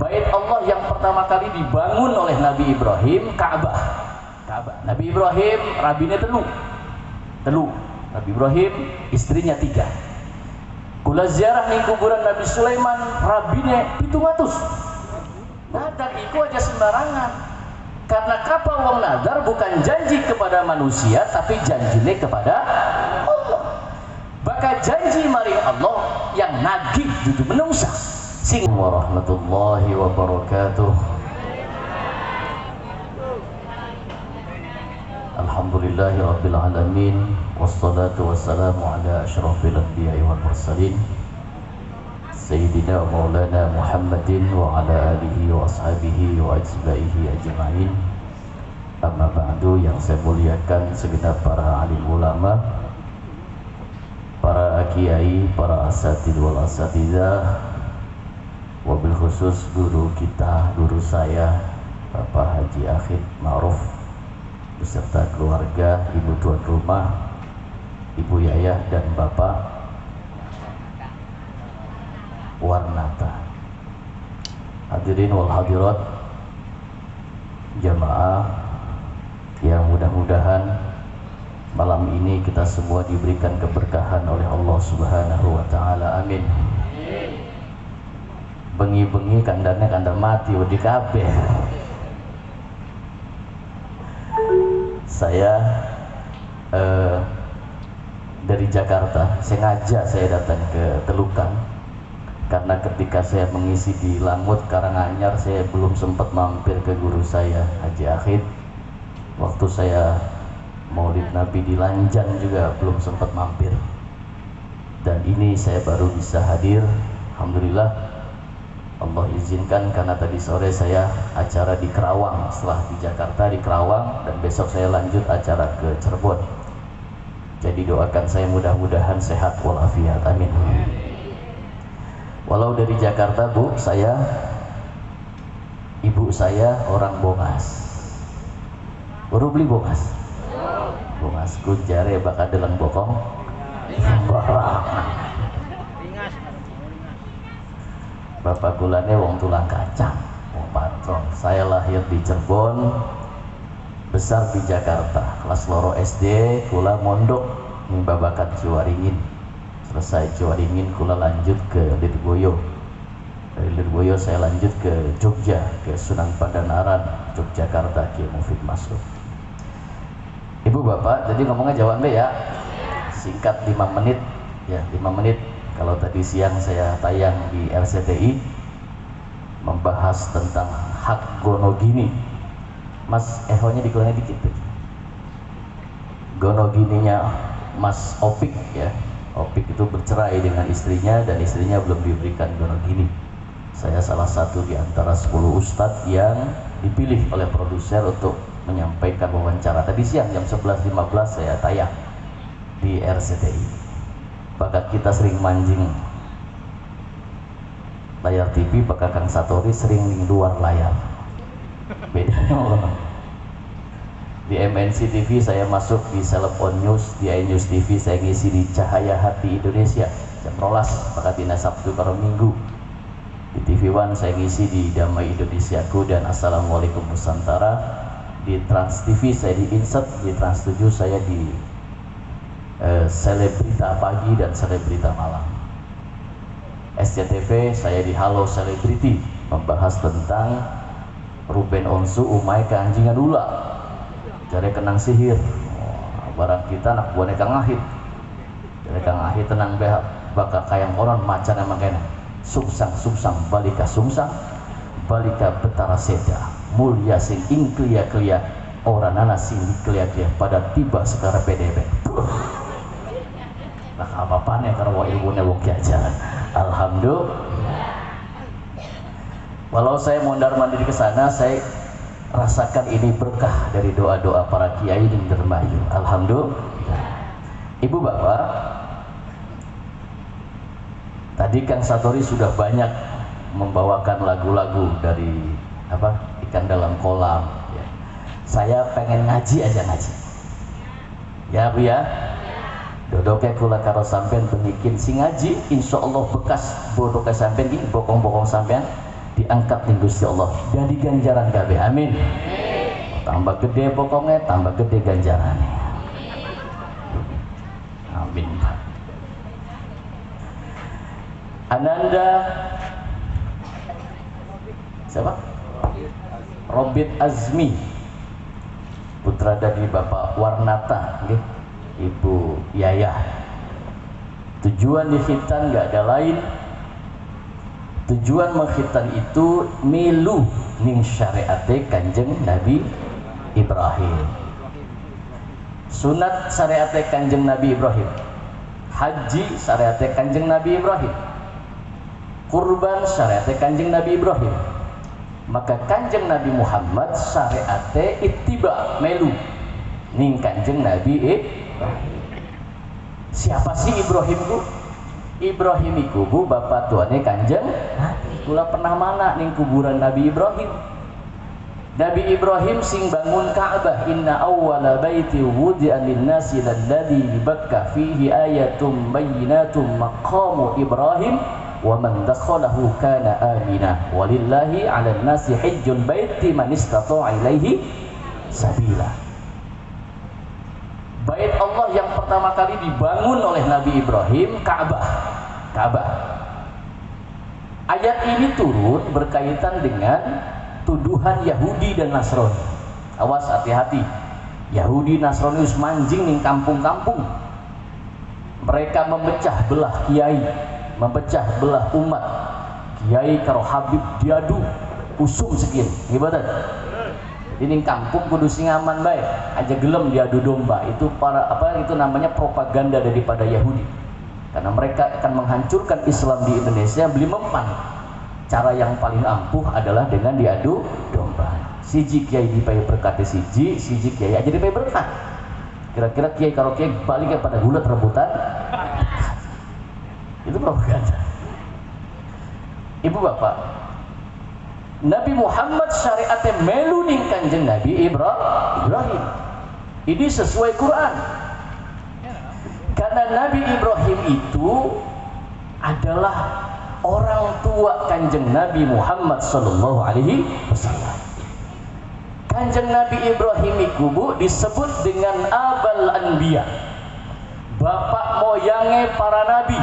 Bait Allah yang pertama kali dibangun oleh Nabi Ibrahim, Ka'bah. Nabi Ibrahim rabine telu. Nabi Ibrahim istrinya 3. Kula ziarah ning kuburan Nabi Sulaiman rabine 700. Nadar iku aja sembarangan. Karena kapal wong nadar bukan janji kepada manusia tapi janjine kepada Allah. Maka janji maring Allah yang nagih dudu menungsa. Sing warahmatullahi wabarakatuh. Alhamdulillahi rabbil alamin, wassalatu wassalamu ala asyrafil anbiya'i wal mursalin Sayyidina Maulana Muhammadin wa ala alihi wa ashabihi wa ajma'ihi ajma'in. Amma ba'du, yang saya muliakan segenap para alim ulama, para kiai, para asatidz wal asatidzah, wabil khusus guru kita, guru saya Bapak Haji Akhid Ma'ruf beserta keluarga, ibu tuan rumah, ibu Yayah dan Bapak Warnata. Hadirin wal hadirat jamaah yang mudah-mudahan malam ini kita semua diberikan keberkahan oleh Allah Subhanahu wa taala. Amin. Bengi-bengi kandangnya kandang mati wedi kabeh. Saya dari Jakarta sengaja saya datang ke Telukan karena ketika saya mengisi di Langut Karanganyar saya belum sempat mampir ke guru saya Haji Akhid. Waktu saya Maulid Nabi di Lanjan juga belum sempat mampir, dan ini saya baru bisa hadir. Alhamdulillah Allah izinkan, karena tadi sore saya acara di Kerawang, setelah di Jakarta di Kerawang, dan besok saya lanjut acara ke Cirebon. Jadi doakan saya mudah-mudahan sehat walafiat, amin. Walau dari Jakarta Bu, ibu saya orang Bongas. Baru beli Bongas. Bongas ku jare bakal delang bokong. Bapak kulane wong tulang kacang, wong patron. Saya lahir di Cirebon, besar di Jakarta. Kelas loro SD kula mondok ning Babakan Ciwaringin. Selesai Ciwaringin kula lanjut ke Lirboyo. Dari Lirboyo saya lanjut ke Jogja, ke Sunan Pandanaran, Yogyakarta, Kiai Mufid Masud. Ibu bapak, jadi ngomongnya jawab ya. Singkat 5 menit ya, 5 menit. Kalau tadi siang saya tayang di RCTI membahas tentang hak gonogini. Mas ehonya dikurangi dikit. Gonogininya Mas Opik ya. Opik itu bercerai dengan istrinya dan istrinya belum diberikan gonogini. Saya salah satu di antara 10 ustadz yang dipilih oleh produser untuk menyampaikan wawancara. Tadi siang jam 11.15 saya tayang di RCTI. Bakat kita sering mancing layar TV, bakat Kang Satori sering di luar layar. Bedanya orang. Di MNC TV saya masuk di Celebon News, di iNews TV saya ngisi di Cahaya Hati Indonesia jam 12 bakat dina Sabtu karo Minggu. Di TV One saya ngisi di Damai Indonesiaku dan Assalamualaikum Nusantara. Di Trans TV saya di Insert, di Trans 7 saya di Selebrita Pagi dan Selebrita Malam. SCTV saya di Halo Selebriti membahas tentang Ruben Onsu umai keanjingan ula. Jare kenang sihir. Barang kita anak buahnya Kang Ahid. Jare Kang Ahid tenang behak bakal kayang orang macan emang kena. Sungsang balika sungsang, balika betara seda. Mulia sing ing klia-klia, orang nana sing klia-klia pada tiba sekarang PDB. Nah apa-apanya karena ilmunya wong kiajaran. Alhamdulillah. Walau saya mondar mandir ke sana, saya rasakan ini berkah dari doa-doa para kiai dan dermayu. Alhamdulillah. Ibu bapak, tadi Kang Satori sudah banyak membawakan lagu-lagu dari ikan dalam kolam ya. Saya pengen ngaji aja ngaji ya Bu ya. Dodoknya kula karo sampean benikin si ngaji insyaallah bekas bodoh ke sampean iki bokong-bokong sampean diangkat ning Gusti Allah jadi ganjaran kabeh. Amin. Tambah gede pokoknya, tambah gede ganjarannya. Amin. Ananda siapa? Robit Azmi, putra dari Bapak Warnata, Ibu Yayah. Tujuan dikhitan nggak ada lain. Tujuan mengkhitan itu milu ning syariate Kanjeng Nabi Ibrahim. Sunat syariate Kanjeng Nabi Ibrahim. Haji syariate Kanjeng Nabi Ibrahim. Kurban syariate Kanjeng Nabi Ibrahim. Maka Kanjeng Nabi Muhammad syariate ittiba melu ning Kanjeng Nabi Ibrahim. Siapa sih Ibrahim bu? Ibrahim iku bu bapak tuane Kanjeng Nabi. Kula pernah mana ning kuburan Nabi Ibrahim. Nabi Ibrahim sing bangun Ka'bah. Inna awwala baiti wudi'a lin-nasi lalladzi bi Bakkah fihi ayatum bayyinatum maqamu Ibrahim wa man dakhalahu kana amina walillahi 'alan nasi hajjul baiti man istata'a ilaihi sabila. Bait Allah yang pertama kali dibangun oleh Nabi Ibrahim, Ka'bah. Ayat ini turun berkaitan dengan tuduhan Yahudi dan Nasrani. Awas, hati-hati. Yahudi Nasrani manjing ning kampung-kampung. Mereka memecah belah kiai, memecah belah umat. Kiai karo Habib diadu, usum sekian. Gimana? Ini kampung kudu sing aman bae, aja gelem diadu domba. Itu itu namanya propaganda daripada Yahudi. Karena mereka akan menghancurkan Islam di Indonesia beli mempan. Cara yang paling ampuh adalah dengan diadu domba. Siji kiai dipayu berkat siji kiai aja dipayu berkat. Kira-kira kiai karo kiai balik kepada gulat rebutan. Itu propaganda. Ibu bapak, Nabi Muhammad syariatnya melu ning Kanjeng Nabi Ibrahim. Ini sesuai Quran. Karena Nabi Ibrahim itu adalah orang tua Kanjeng Nabi Muhammad sallallahu alaihi wasallam. Kanjeng Nabi Ibrahim itu bu disebut dengan Abal Anbiya, bapak moyangnya para nabi.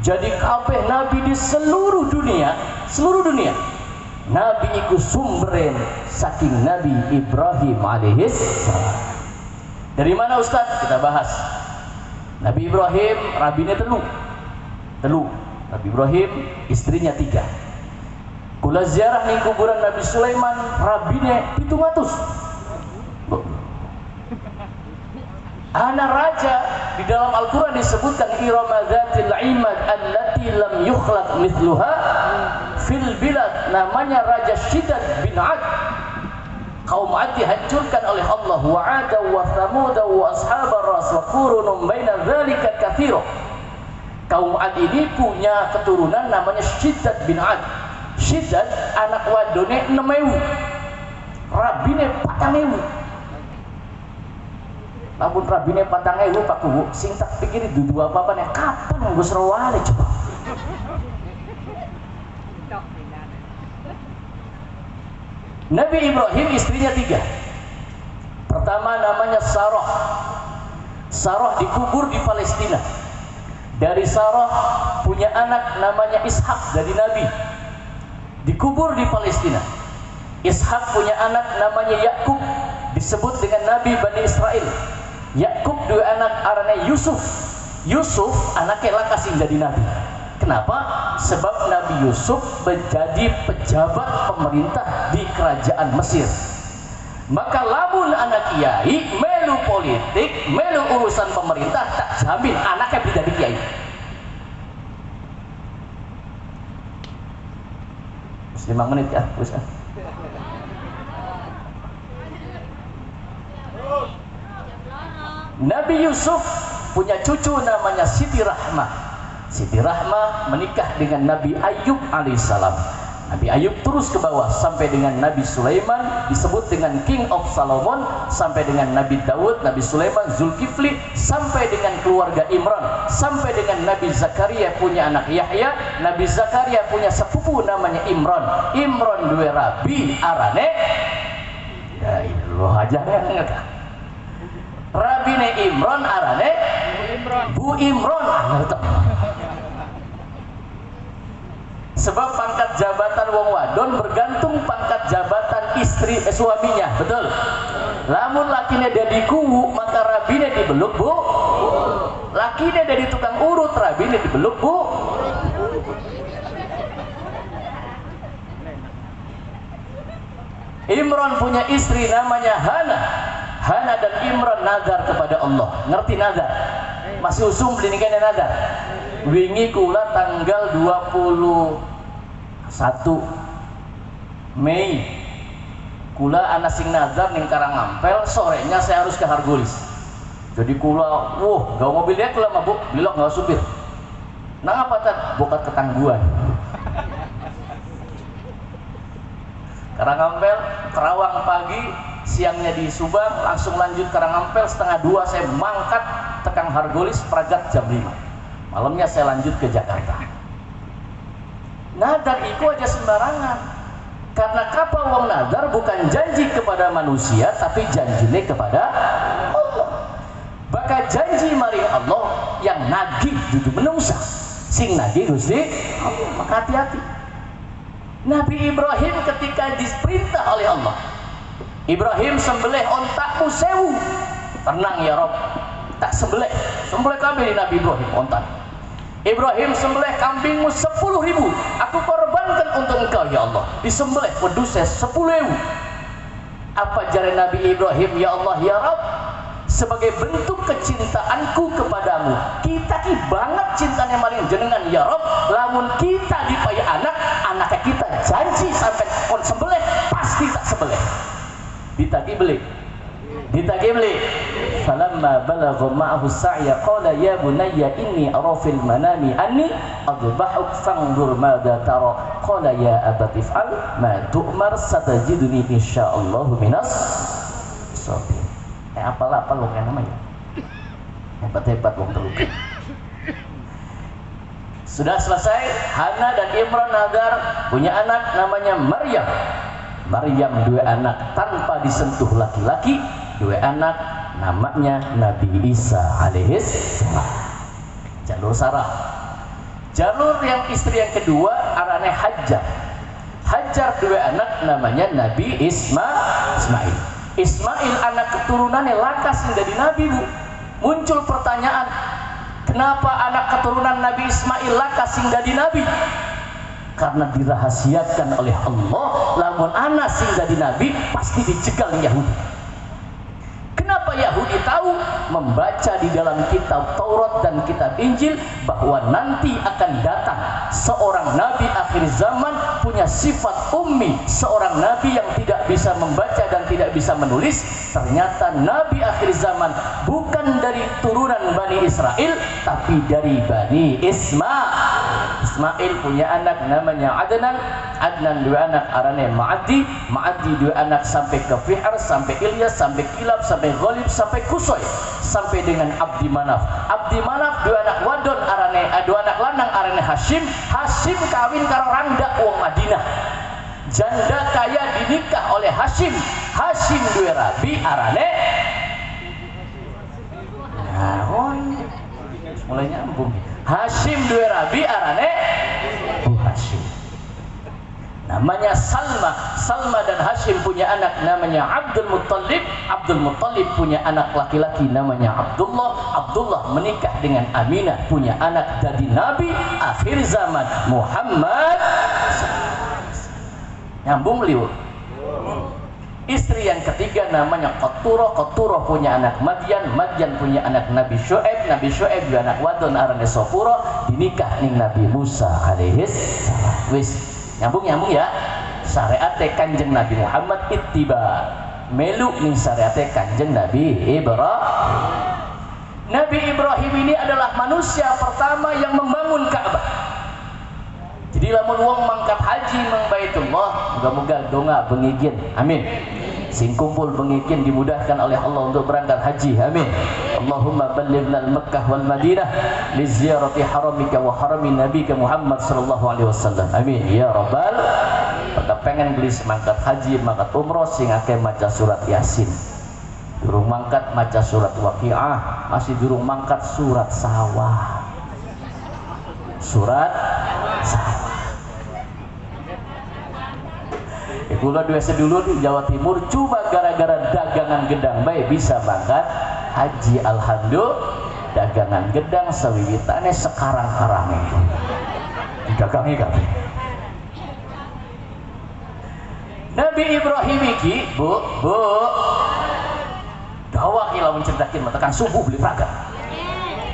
Jadi kabeh nabi di seluruh dunia Nabi iku sumberen saking Nabi Ibrahim alaihis salam. Dari mana Ustaz? Kita bahas. Nabi Ibrahim rabine telu. Nabi Ibrahim istrinya 3. Kula ziarah ning kuburan Nabi Sulaiman rabine 700. Ana raja di dalam Al-Quran disebutkan Irama dzatil imad allati lam yukhlaq mithluha fil bilad, namanya Raja Syiddad bin Ad. Kaum Ad dihancurkan oleh Allah. Wa 'ada wa thamud wa ashabar ras wa qurunun baina dzalika katsira. Kaum Ad ini punya keturunan namanya Syiddad bin Ad. Syiddad anak wadone 6.000, rabine 4.000. Lamun rabine 4.000 Pak Kubu, sing tak pikir dudu apa-apa nih, kapan Gus Rawale coba. Nabi Ibrahim istrinya 3. Pertama namanya Sarah. Sarah dikubur di Palestina. Dari Sarah punya anak namanya Ishak dari Nabi, dikubur di Palestina. Ishak punya anak namanya Yakub, disebut dengan Nabi Bani Israel. Yakub 2 anak arane Yusuf. Yusuf anaknya lah kasih jadi nabi. Kenapa? Sebab Nabi Yusuf menjadi pejabat pemerintah di kerajaan Mesir. Maka lamun anak kiai melu politik, melu urusan pemerintah, tak jamin anaknya menjadi kiai. Terus 5 menit ya, terus. Nabi Yusuf punya cucu namanya Siti Rahmah. Siti Rahmah menikah dengan Nabi Ayub alaihissalam. Nabi Ayub terus ke bawah sampai dengan Nabi Sulaiman, disebut dengan King of Solomon, sampai dengan Nabi Daud, Nabi Sulaiman, Zulkifli, sampai dengan keluarga Imran, sampai dengan Nabi Zakaria punya anak Yahya, Nabi Zakaria punya sepupu namanya Imran. Imran dua rabi arane ya Allah aja ngerti. Rabine Imran arane Bu Imran ngerti. Sebab pangkat jabatan wong wadon bergantung pangkat jabatan istri suaminya, betul. Lamun lakinya dadi kuwu maka rabine dibeluk bu. Lakinya dadi tukang urut rabine dibeluk bu. Imran punya istri namanya Hana. Hana dan Imran nazar kepada Allah. Ngerti nazar? Masih usum beli nikah nazar. Wingi kula tanggal 21 Mei kula anak sing nazar ning Karangampel, sorenya saya harus ke Hargolis. Jadi kula gak mobil dia kula mabuk bilok gak supir. Nang apa tat? Bokat ketangguhan. Karangampel, Kerawang pagi, siangnya di Subang, langsung lanjut Karangampel, setengah 2 saya mangkat tekang Hargolis, Pragat jam 5. Malamnya saya lanjut ke Jakarta. Nadar itu aja sembarangan. Karena kapal wong nadar bukan janji kepada manusia, tapi janjinya kepada Allah. Maka janji mari Allah yang nagih dudu menungsa. Sing nagih Gusti Allah, maka hati-hati. Nabi Ibrahim ketika diperintah oleh Allah, Ibrahim sembelih ontakmu 1000. Tenang ya Rob, tak sembelih kambing Nabi Ibrahim ontak. Ibrahim sembelih kambingmu 10.000, aku korbankan untuk engkau ya Allah. Disembelih wedusnya 10.000. Apa jari Nabi Ibrahim, ya Allah ya Rabb, sebagai bentuk kecintaanku kepadamu, kita ki banget cintanya maring jenengan ya Rabb. Lamun kita dipaya anaknya kita janji sampai on sembelih pasti tak sembelih. Ditagi beli. Falamma balagha ma'ahu sa'ya qala ya bunayya inni ara fil manami anni adbahuk fanzur madza tara qala ya abati if'al ma tu'mar satajiduni insyaallahu minas sabirin. Apa lo kan namanya? Hebat wong terluka. Sudah selesai, Hana dan Imran nazar punya anak namanya Maryam. Maryam 2 anak tanpa disentuh laki-laki, 2 anak namanya Nabi Isa alaihis salam. Jalur Sarah. Jalur yang istri yang kedua arane Hajar. Hajar 2 anak namanya Nabi Ismail. Ismail anak keturunannya lakas menjadi nabi, Bu. Muncul pertanyaan, kenapa anak keturunan Nabi Ismail lakas menjadi nabi? Karena dirahasiakan oleh Allah, lamun anak sing jadi nabi pasti dicegal Yahudi. Kenapa Yahudi tahu? Membaca di dalam kitab Taurat dan kitab Injil bahwa nanti akan datang seorang nabi akhir zaman punya sifat ummi, seorang nabi yang tidak bisa membaca dan tidak bisa menulis. Ternyata nabi akhir zaman bukan dari turunan Bani Israel, tapi dari Bani Ismail. Ismail punya anak namanya Adnan. Adnan 2 anak arane Ma'adi. Ma'adi 2 anak sampai ke Fihr, sampai Ilyas, sampai Kilab, sampai Ghalib, sampai Kusoy, sampai dengan Abdi Manaf. Abdi Manaf 2 anak wadon arane 2 anak lanang arane Hashim. Hashim kawin karo Rangda wong Madinah. Janda kaya dinikah oleh Hashim. Hashim 2 rabi arane mulai nyambung. Hashim 2 rabi arane Hashim. Namanya Salma. Salma dan Hashim punya anak namanya Abdul Muttalib. Abdul Muttalib punya anak laki-laki namanya Abdullah. Abdullah menikah dengan Aminah, punya anak jadi nabi akhir zaman Muhammad. Nyambung liu. Istri yang ketiga namanya Qaturah. Qaturah punya anak Madian. Madian punya anak Nabi Syu'aib. Nabi Syu'aib dua anak wadon arane Sofura. Dinikah ning Nabi Musa alaihis salam. Wis nyambung ya. Syariate Kanjeng Nabi Muhammad ittiba. Melu ning syariate Kanjeng Nabi Ibrahim. Nabi Ibrahim ini adalah manusia pertama yang membangun Ka'bah. Jadi lamun wong mangkat haji mang Baitullah, moga-moga donga bengigin. Amin. Sing kumpul bengigin dimudahkan oleh Allah untuk berangkat haji. Amin. Allahumma ballighna al-Makkah wal Madinah li ziyarati haramika wa harami nabika Muhammad sallallahu alaihi wasallam. Amin ya rabbal. Pada pengen beli semangkat haji, mangkat umroh sing akeh maca surat Yasin. Durung mangkat maca surat Waqiah, masih durung mangkat surat Sawah. Surat Sawah. Kula dua sedulur di Jawa Timur cuma gara-gara dagangan gedang bae bisa mangkat haji. Alhamdulillah dagangan gedang sawiwitane sekarang-karang itu didagangi kabeh. Nabi Ibrahim iki, Bu, dakwah ki lamun ceritakeun tekan subuh beli pragat.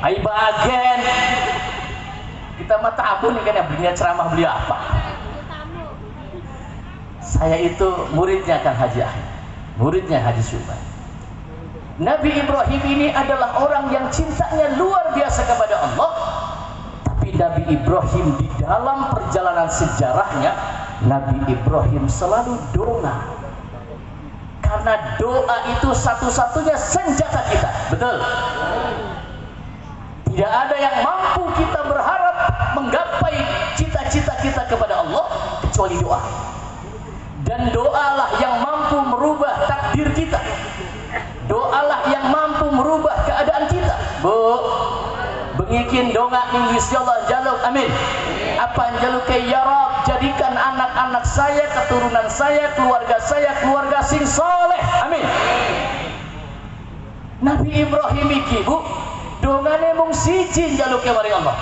Ai bagen. Kita mah tamu nih kan yang belinya ceramah beli apa? Saya itu muridnya Kang Haji Ahmad, muridnya Haji Subhan. Nabi Ibrahim ini adalah orang yang cintanya luar biasa kepada Allah. Tapi Nabi Ibrahim di dalam perjalanan sejarahnya, Nabi Ibrahim selalu doa. Karena doa itu satu-satunya senjata kita. Betul? Tidak ada yang mampu kita berharap menggapai cita-cita kita kepada Allah kecuali doa. Dan doalah yang mampu merubah takdir kita. Doalah yang mampu merubah keadaan kita. Bu, bengikin dongak ning Gusti Allah jaluk amin. Apa jaluk ya Rabb, jadikan anak-anak saya, keturunan saya, keluarga sing saleh. Amin. Nabi Ibrahim iki, Bu, dongane mung siji jaluke mari Allah.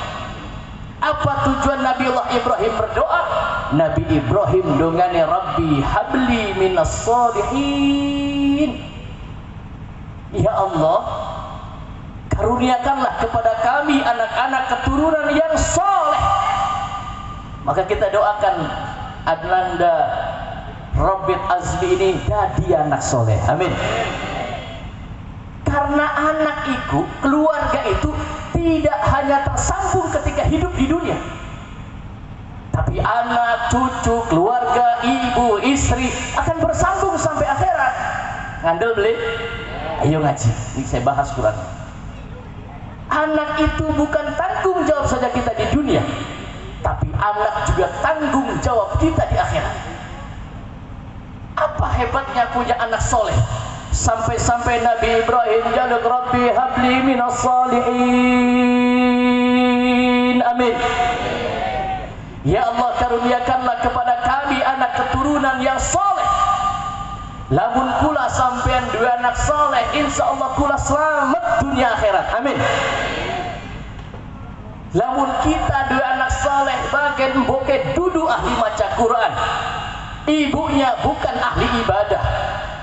Apa tujuan Nabiullah Ibrahim berdoa? Nabi Ibrahim dongane Rabbi habli minas solihin. Ya Allah, karuniakanlah kepada kami anak-anak keturunan yang soleh. Maka kita doakan Adnanda Robert Azmi ini jadi anak soleh. Amin. Karena anak itu, keluarga itu tidak hanya tersambung ketika hidup di dunia, tapi anak, cucu, keluarga, ibu, istri akan bersambung sampai akhirat. Ngandel beli? Ayo ngaji, ini saya bahas Quran. Anak itu bukan tanggung jawab saja kita di dunia, tapi anak juga tanggung jawab kita di akhirat. Apa hebatnya punya anak soleh? Sampai-sampai Nabi Ibrahim jaluk Rabbi habli minas salihin. Amin. Ya Allah, karuniakanlah kepada kami anak keturunan yang soleh. Lamun kula sampean dua anak soleh, insya Allah kula selamat dunia akhirat. Amin. Lamun kita dua anak soleh, bagian boke dudu ahli maca Quran, ibunya bukan ahli ibadah,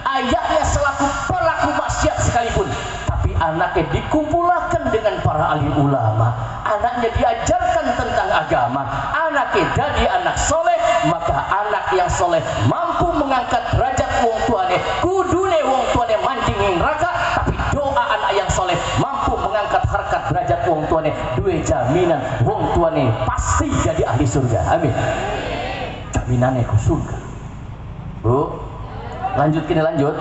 ayahnya selaku pelaku maksiat sekalipun, tapi anaknya dikumpulkan dengan para ahli ulama, anaknya diajarkan tentang agama, anaknya jadi anak soleh, maka anak yang soleh mampu mengangkat derajat wong tuane. Kudune wong tuane mancing neraka, tapi doa anak yang soleh mampu mengangkat harkat derajat wong tuane. Dua jaminan wong tuane pasti jadi ahli surga. Amin. Jaminannya ke surga. Bu, lanjut kini lanjut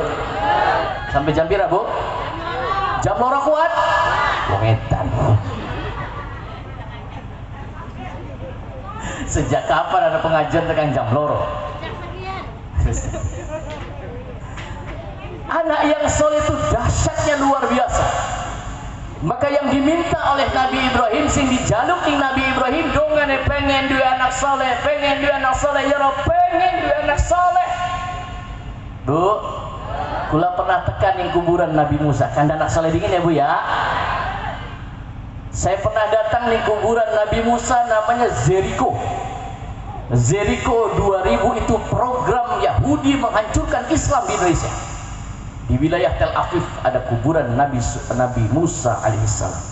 sampai jam pira Bu? Jam loro kuat? Wong edan. Sejak kapan ada pengajian tekan jam loro? Anak yang soleh itu dahsyatnya luar biasa. Maka yang diminta oleh Nabi Ibrahim, sing dijaluk ning Nabi Ibrahim, dongane pengen dua anak soleh, pengen dua anak soleh, ya Rob, pengen dua anak soleh. Bu, kula pernah tekan yang kuburan Nabi Musa, kan anak soleh dingin ya Bu ya. Saya pernah datang di kuburan Nabi Musa, namanya Jericho. Jericho 2000 itu program Yahudi menghancurkan Islam di Indonesia. Di wilayah Tel Aviv ada kuburan Nabi Musa alaihissalam.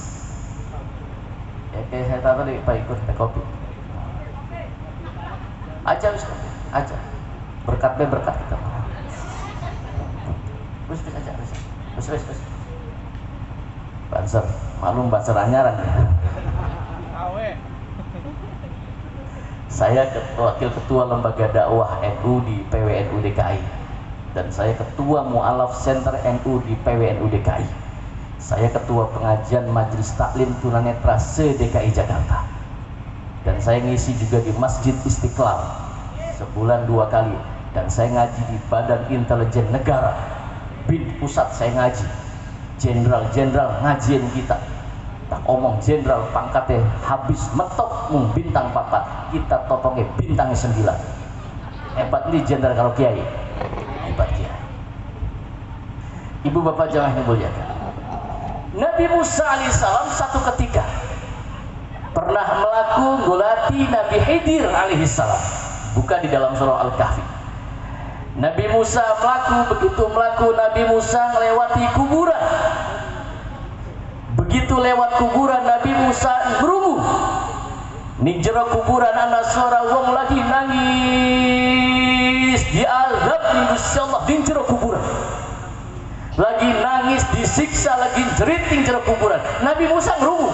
Ya, kayak saya tahu tadi Pak ikut kopi. Aja Ustaz, aja. Berkat kita. Terus aja, terus. Banser, malum banser anyaran ya. Saya wakil ketua lembaga dakwah NU di PWNU DKI, dan saya ketua mualaf center NU di PWNU DKI. Saya ketua pengajian Majelis Taklim Tunanetra se-DKI Jakarta, dan saya ngisi juga di Masjid Istiqlal sebulan 2 kali, dan saya ngaji di Badan Intelijen Negara. BIN pusat saya ngaji, jenderal-jenderal ngajian kita. Tak omong jenderal pangkatnya habis mentok mung bintang 4, kita totongnya bintang 9. Hebat nih jenderal kalau kiai, hebat kiai. Ibu bapak jamaah yang muliakan, Nabi Musa alaihissalam satu ketika pernah ngulati Nabi Khidir alaihissalam, bukan di dalam surah Al-Kahfi. Nabi Musa begitu melaku Nabi Musa melewati kuburan. Begitu lewat kuburan Nabi Musa berungu. Ning jero kuburan ana suara wong lagi nangis diazab ning Gusti Allah ning jero kuburan. Lagi nangis disiksa, lagi jerit ning jero kuburan. Nabi Musa berungu.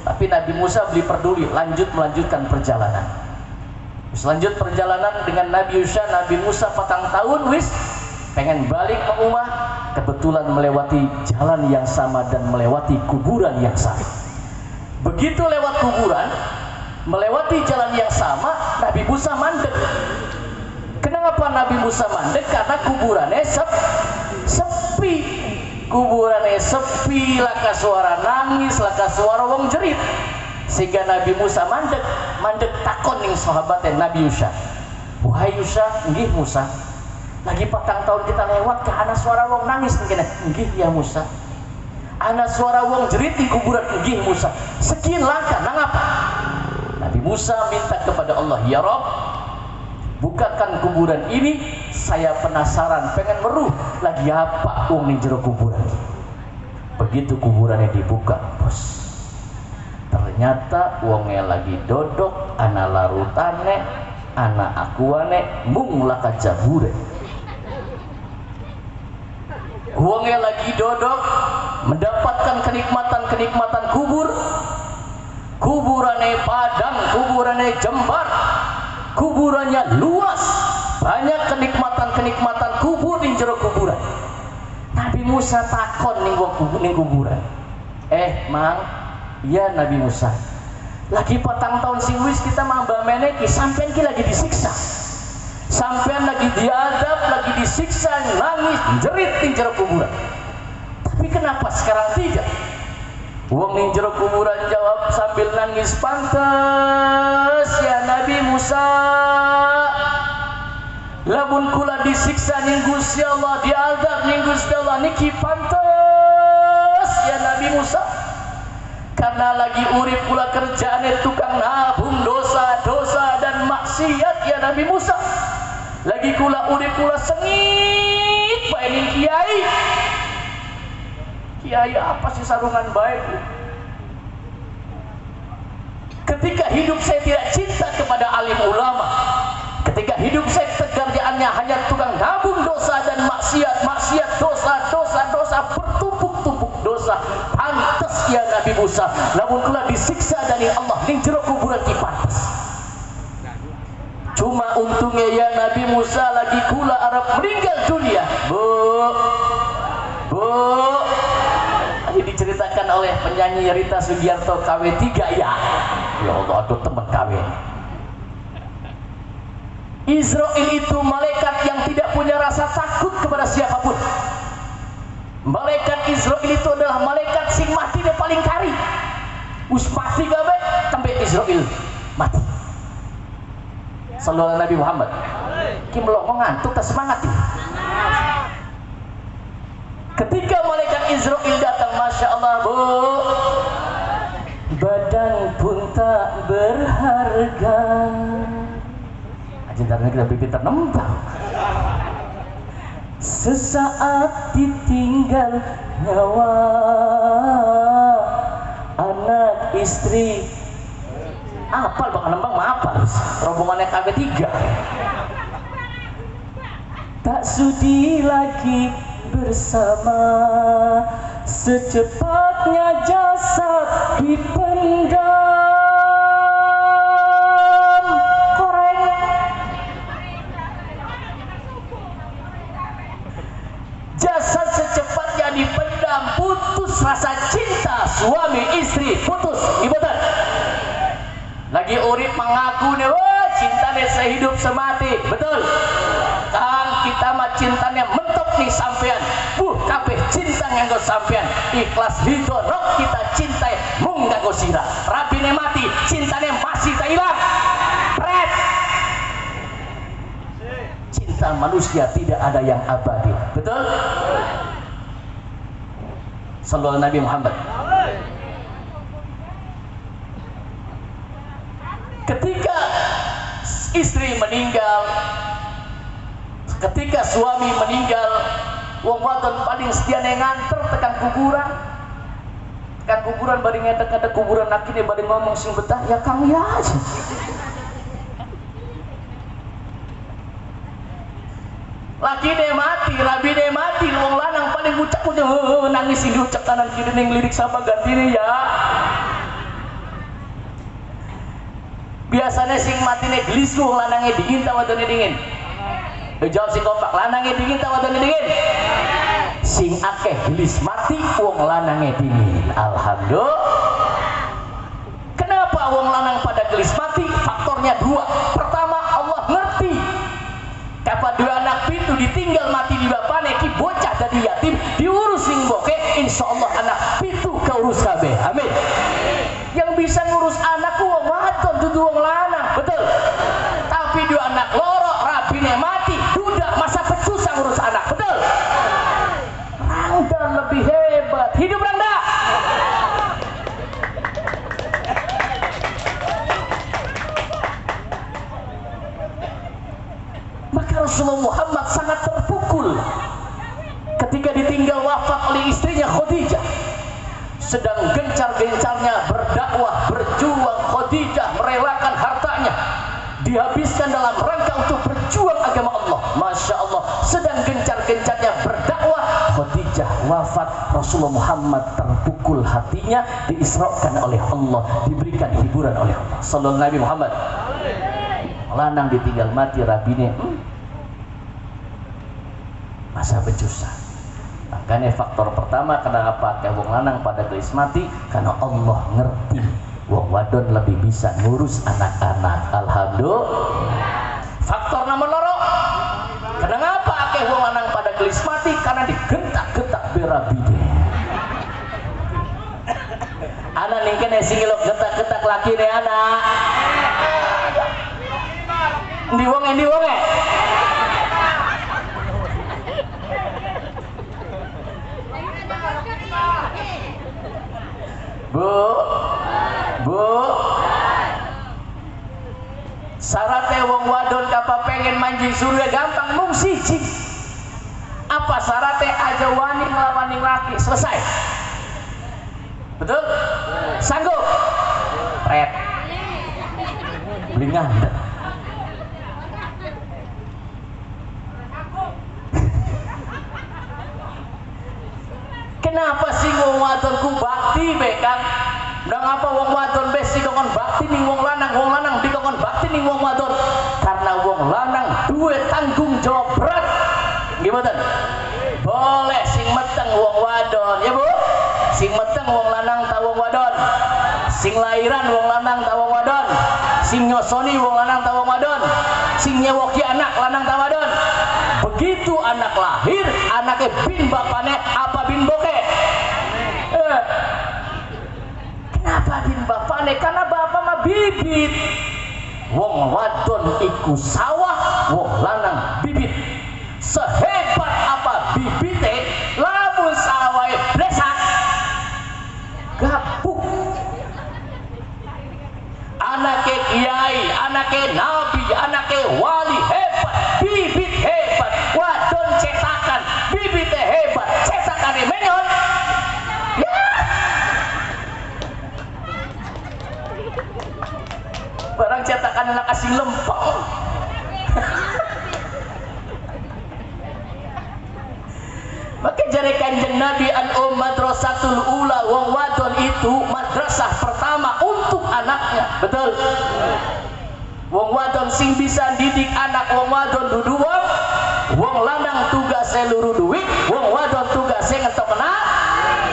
Tapi Nabi Musa beli peduli, melanjutkan perjalanan. Selanjut perjalanan dengan Nabi Musa 4 tahun wis pengen balik ke rumah, kebetulan melewati jalan yang sama dan melewati kuburan yang sama. Begitu lewat kuburan, melewati jalan yang sama, Nabi Musa mandek. Kenapa Nabi Musa mandek? Karena kuburannya sepi. Kuburannya sepi, laka suara nangis, laka suara wong jerit. Sehingga Nabi Musa mandek takon ning sahabatnya Nabi Yusha. Wahai Yusha, nggih Musa, lagi 4 tahun kita lewat ke ana suara wong nangis mungkin. Nggih ya Musa. Ana suara wong jerit di kuburan. Nggih Musa. Sekian langkah nang apa? Nabi Musa minta kepada Allah, ya Rob, bukakan kuburan ini, saya penasaran, pengen meruh lagi apa wong ning jero kuburan. Begitu kuburannya dibuka, bos, ternyata wongnya lagi dodok, ana larutane, ana akuane mung laka jabure. Wongnya lagi dodok mendapatkan kenikmatan kubur. Kuburannya padang, kuburannya jembar, kuburannya luas, banyak kenikmatan kubur di jero kuburan. Nabi Musa takon ning kuburan. Mang, iya Nabi Musa, lagi 4 tahun sing wis kita mambah meneki, sampean ki lagi disiksa, sampean lagi diadab, lagi disiksa, nangis, jerit di jero kuburan. Tapi kenapa sekarang tidak? Wong ning jero kuburan jawab sambil nangis, pantes ya Nabi Musa, lamun kula disiksa ning Gusti Allah, diadab ning Gusti Allah niki pantes ya Nabi Musa. Karena lagi urip kula kerjaane tukang nabung dosa dan maksiat ya Nabi Musa. Lagi kula urip kula sengit bae ning kiai. Kiai apa sih sarungan baik? Ketika hidup saya tidak cinta kepada alim ulama, ketika hidup saya pekerjaannya hanya tukang nabung dosa dan maksiat, dosa bertumpuk dosa, pantas ya Nabi Musa, namun kula disiksa dari Allah ning jero kuburan ki pantas. Cuma untungnya ya Nabi Musa lagi kula arep meninggal dunia. Bu diceritakan oleh penyanyi Rita Sugiarto KW3 ya. Ya Allah, aduh teman KW. Israel itu malaikat yang tidak punya rasa takut kepada siapapun. Malaikat Israel itu adalah malaikat sing mati dia paling kari. Us mati gawe sampai Israel mati. Sallallahu Nabi Muhammad. Ki melok ngantuk tak semangat. Ketika malaikat Israel datang, Masya Allah Bu, badan pun tak berharga. Ajendarnya kita pintar nembang. Sesaat ditinggal nyawa, anak istri. Apal bakal nembang maapal. Rombongannya KW3. Tak sudi lagi bersama, secepatnya jasad dipendam. suami istri putus ibadah lagi urip mengaku nih wah cintanya sehidup semati betul kang kita mah cintanya mentok nih sampean kabeh cinta nganggo sampean ikhlas ridho rok kita cintai mung nganggo sirah rabine mati cintanya masih tak hilang pret cinta manusia tidak ada yang abadi betul sallallahu Nabi Muhammad ketika istri meninggal ketika suami meninggal wong wadon paling setia nganter tekan kuburan bari ngedek-ngedek kuburan akhirnya bari ngomong sing betah ya kang ya laki deh mati rabi deh mati wong lanang paling ucap nangis ini ucap kanan kiri ning lirik sama gantine ya biasanya sing matine gelis wong lanangnya dingin ta wadone dingin jawab sing kompak lanangnya dingin ta wadone dingin sing akeh gelis mati wong lanangnya dingin alhamdulillah kenapa wong lanang pada gelis mati faktornya dua pertama Allah ngerti kapan dua anak pintu ditinggal mati di bapaknya ki bocah dari yatim diurus sing boke insyaallah anak pintu keurus kabeh amin yang bisa ngurus anakku wong wadon dudu wong lanang betul tapi dua anak loro rabine mati duda masa susah ngurus anak betul Rangda lebih hebat hidup Rangda maka Rasulullah Muhammad sangat terpukul ketika ditinggal wafat oleh istrinya Khadijah sedang gencar-gencarnya berdakwah berjuang Khadijah merelakan hartanya dihabiskan dalam rangka untuk berjuang agama Allah Masya Allah sedang gencar-gencarnya berdakwah Khadijah wafat Rasulullah Muhammad terpukul hatinya diisrakan oleh Allah diberikan hiburan oleh Allah sallallahu Nabi Muhammad lanang ditinggal mati rabine masa becusah makanya faktor pertama kenapa wong lanang pada gelis mati karena Allah ngerti wong wadon lebih bisa ngurus anak-anak alhamdulillah faktor nomor loro kenapa akeh wong lanang pada gelis mati karena digentak-gentak berabide anak ning kene sing ngelok getak-getak lakine anak ndi wonge Bu syaratnya wong wadon kapa pengen manjing surga gampang mung siji apa syaratnya aja wani ngelawan laki selesai betul sanggup red beli ngandel kenapa sih wong wadon ku bakti bekan dan apa wong wadon bes dikongkon bakti ning wong lanang dikongkon bakti ning wong wadon karena wong lanang duwe tanggung jawab berat gimana boleh sing meteng wong wadon ya bu sing meteng wong lanang ta wong wadon sing lairan wong lanang ta wong wadon sing nyosoni wong lanang ta wong wadon sing nyewoki anak lanang ta wadon begitu anak lahir anaknya bin bapane apa bin boke kenapa bin bapane karena bapak mah bibit wong wadon iku sawah wong lanang bibit sehebat apa bibite lamun sawah blesak gabuk anake kiai anake nabi anake wali hebat bibit hebat wadon cetakan bibitnya hebat cetakannya menyon ya barang cetakan anak kasih lempeng maka jari kanjeng Nabi madrasatul ula wong wadon itu madrasah pertama untuk anaknya betul wong wadon sing bisa didik anak wong wadon dudu wong lanang tugasnya luru duit wong wadon tugasnya ngetok kena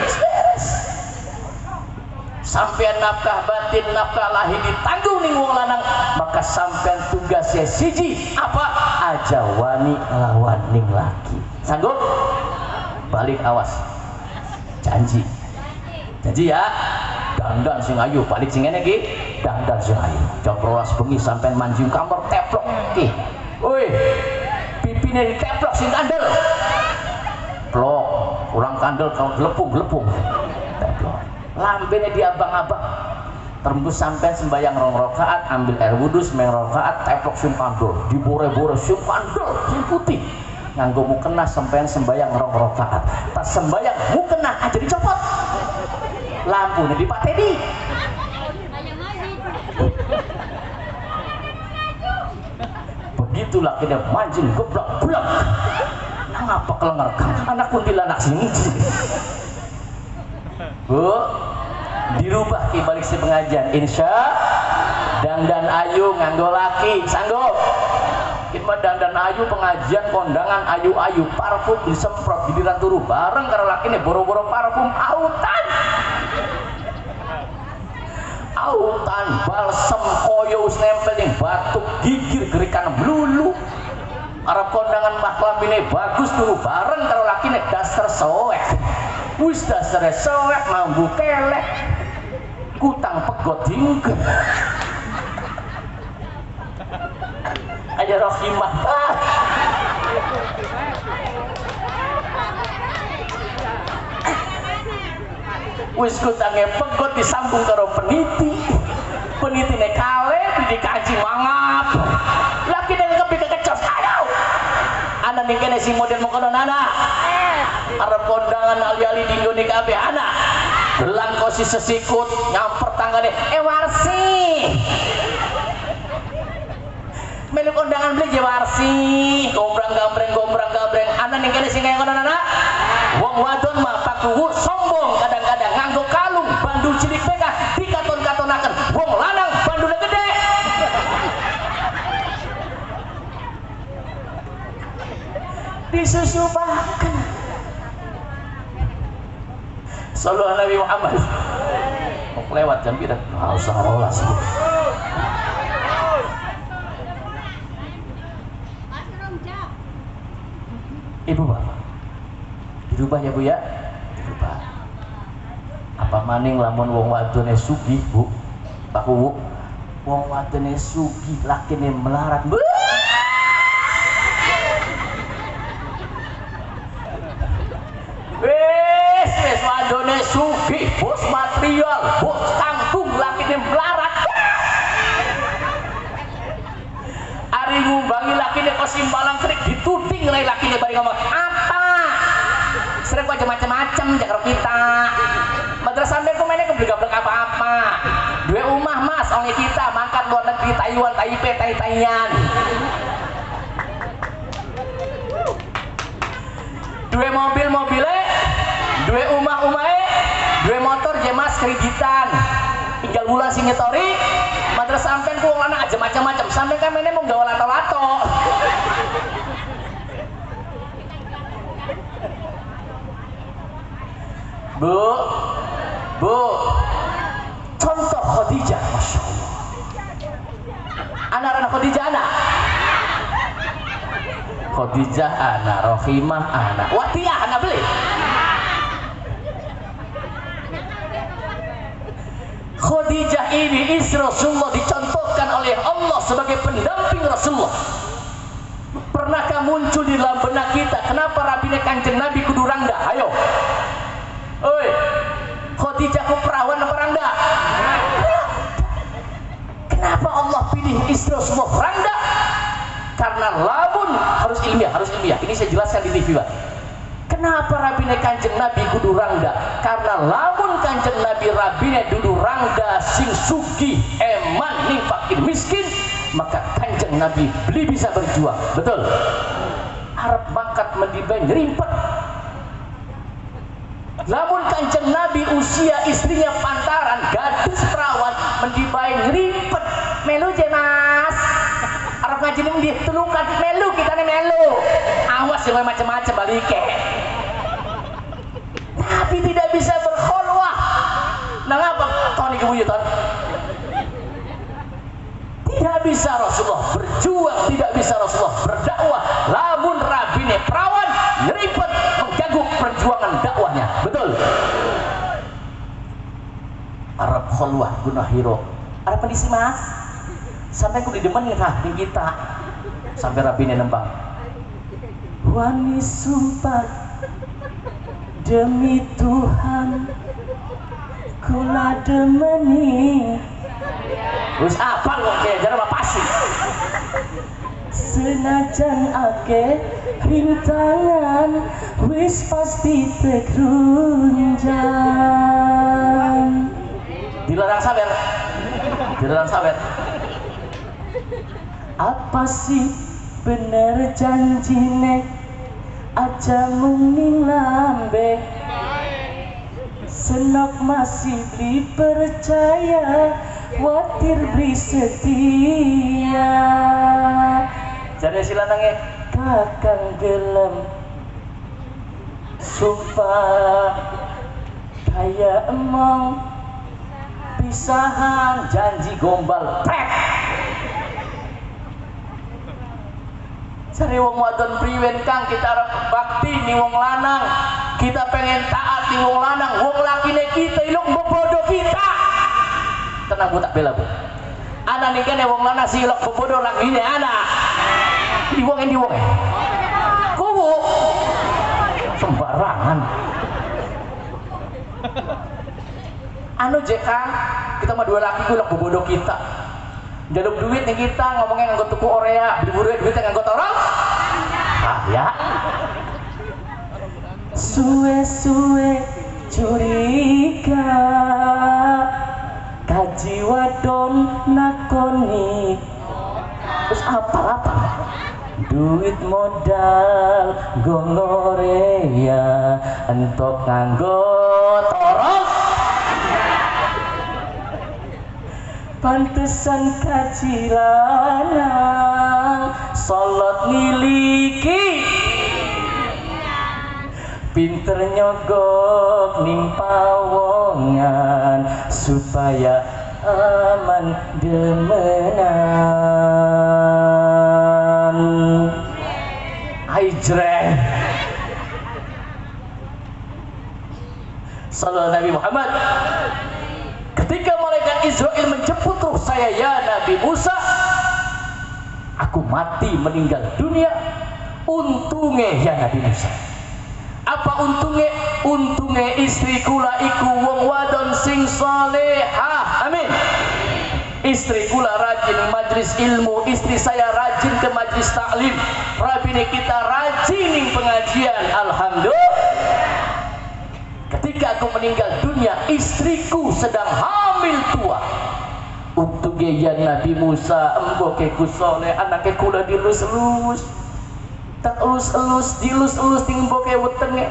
beres sampean nafkah batin nafkah lahir ditanggung ning wong lanang, maka sampean tugasnya siji apa? Aja wani lawan ning laki. Sanggup? Balik awas. Janji ya. Dandan sing ayu balik sing ngene iki, dandan sing ayu. Jam 12 bengi sampean manjing kamar teplok iki. Woi, pipine diteplok sing kandel. Plok, kurang kandel kau lepung. Teplok. Lambene diabang-abang. Tembus sampean sembayang 2 rakaat, ambil air wudu sembayang 2 rakaat, teplok sing kandel, dibore-bore sing kandel, sing putih. Nganggo mukena sampean sembayang 2 rakaat. Tas sembayang mukena aja dicopot. Lampunya dipateni. Begitulah kita mancing geblak-blak. Ngapa kelengar anak kuntilanak sini? Bu, dirubah balik si pengajian. Insya dandan ayu nganggo laki, sanggup? Kita dandan ayu pengajian kondangan ayu-ayu parfum disemprot giliran turu bareng karo lakine boro-boro parfum autan. Autan balsem koyo nempel yang batuk gigir gerikan melulu. Arab kondangan maklambine bagus turu bareng karo lakine dasar soek. Wis dasar soek mambu kelek. Kutang pegot dingke. Aja rohimah. Wis kutange pegot disambung karo peniti. Penitine kale dikaji mangap. Laki nek kepi kecos aduh. Ana ning kene sing model mengkono nana. Arep kondangan ali-ali dinggo ning kabeh ana. Belang kosi sesikut nyamper tanggane warsi. Melu kondangan beli warsi. Gombrang-gambreng ana ning kene sing kaya ngono nana. Wong wadon mah pakuwu sombong kadang-kadang nganggo kalung bandul cilik pegah dikaton-katonaken. Wong lanang bandulnya gede. Disusupaken. Sallallahu Nabi Muhammad. Mau lewat jam kita. Enggak usah rolas. Ibu bapak. Dirubah ya Bu ya? Dirubah. Apa maning lamun wong wadone sugih Bu? Pak Bu. Wong wadone sugih lakine melarat. Wes wadone sugih, bos material, bos kangkung lakine melarat. Ari ngumbangi lakine kok simbalang trik dituding rai lakine bari ngomong apa? Sering aja macam-macam jakar kita. Madrasah sampai kemana keblek-blek apa-apa. Dua umah mas, oleh kita makan luar negeri Taiwan, Taipei, Tai-Taian. Dua mobil-mobilnya, dua umah-umahnya, dua motor jemas kreditan. Tinggal bulan singetori. Madrasah sampai ku lanang aja macam-macam. Sampai kemana mau gawa lato-lato. Bu, contoh Khadijah, masya Allah. Anak Khadijah anak, Khadijah anak, Rohimah anak, Watiyah anak beli. Khadijah ini istri Rasulullah dicontohkan oleh Allah sebagai pendamping Rasulullah. Pernahkah muncul di dalam benak kita kenapa rabine Kanjeng Nabi kudu rangda? Ayo. Oi, Khadijah ku perawan apa rangda? Kenapa Allah pilih istri Rasulullah rangda? Karena lamun harus ilmiah. Ini saya jelaskan di TV, Pak. Kenapa rabine Kanjeng Nabi kudu rangda? Karena lamun Kanjeng Nabi rabine dudu rangda sing sugih eman ning fakir miskin, maka Kanjeng Nabi beli bisa berjuang. Betul? Arab bakat mendibai ngerimpet. Lamun Kanjeng Nabi usia istrinya pantaran, gadis perawan mendibai ngerimpet. Melu je mas. Arab ngaji ning di telukan melu kita nih melu. Awas yang macam-macam balike. Nabi tidak bisa berkhulwah. Nang apa toni kebuyutan? Tidak bisa Rasulullah berjuang, tidak bisa Rasulullah berdakwah lamun rabine perawan nyeripet mengganggu perjuangan dakwahnya. Betul. Arab kholwah gunah hiro. Arab pendisi mas sampai ku didemen nih kita sampai rabine nembang wani sumpah demi Tuhan kula demeni. Wis apa kok kayak jarang apa sih? Senajan ake rintangan wis pasti tegrunjang. Dilarang sabar. Dilarang sabar. Apa sih bener janjine aja muni lambe senok masih dipercaya watir beri setia. Jadi silanangnya kakang gelem sumpah kaya emang pisahan janji gombal prek. Cari wong wadon priwen kang kita harap bakti nih wong lanang, kita pengen taat nih wong lanang, wong lakine kita ilung bebodo kita. Tenang bu tak bela bu. Anak nih kan wong lanang si ilok bebodo lakine anak. Diwongin diwongin. Kubu sembarangan. Anu JK kita mah dua laki ilok bebodo kita. Jaluk duit nih kita ngomongnya nganggo tuku Orea, beli duitnya nganggo torong. Ah ya. Suwe-suwe curiga kaji wadon nakoni. Terus apa-apa? Duit modal Gonorea entok nganggo torong. Pantesan kaji lanang solot miliki pinter nyogok nimpawongan supaya aman demenan. Hijrah Sallallahu Nabi Muhammad. Ketika malaikat Israel menjemput ruh saya ya Nabi Musa, aku mati meninggal dunia. Untungnya ya Nabi Musa. Apa untungnya? Untungnya istri kula iku wong wadon sing salehah. Amin. Istri kula rajin majlis ilmu, istri saya rajin ke majlis taklim, rabine kita rajin ning pengajian. Alhamdulillah. Ketika aku meninggal dunia, istriku sedang hamil tua. Untuk ya Nabi Musa, emboke ku soleh, anaknya kula dilus-elus, tak elus-elus, dilus-elus tingboke wetenge.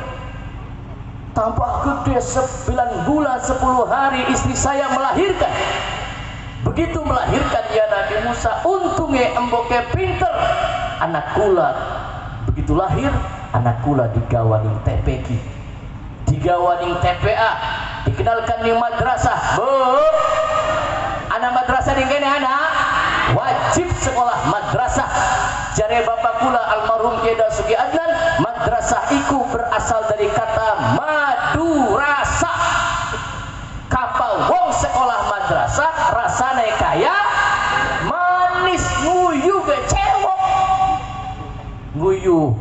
Tampak gede 9 bulan 10 hari istri saya melahirkan. Begitu melahirkan ya Nabi Musa, untungnya emboke pinter. Anak kula begitu lahir, anak kula digawaning TPQ, digawaning TPA, dikenalkan di madrasah. Bu, anak madrasah ning kene anak wajib sekolah madrasah. Jare bapak kula almarhum Kiai Dasuki Adnan, madrasah iku berasal dari kata madu rasa. Kapal wong sekolah madrasah rasane kaya manis, nguyu ge cewek. Nguyu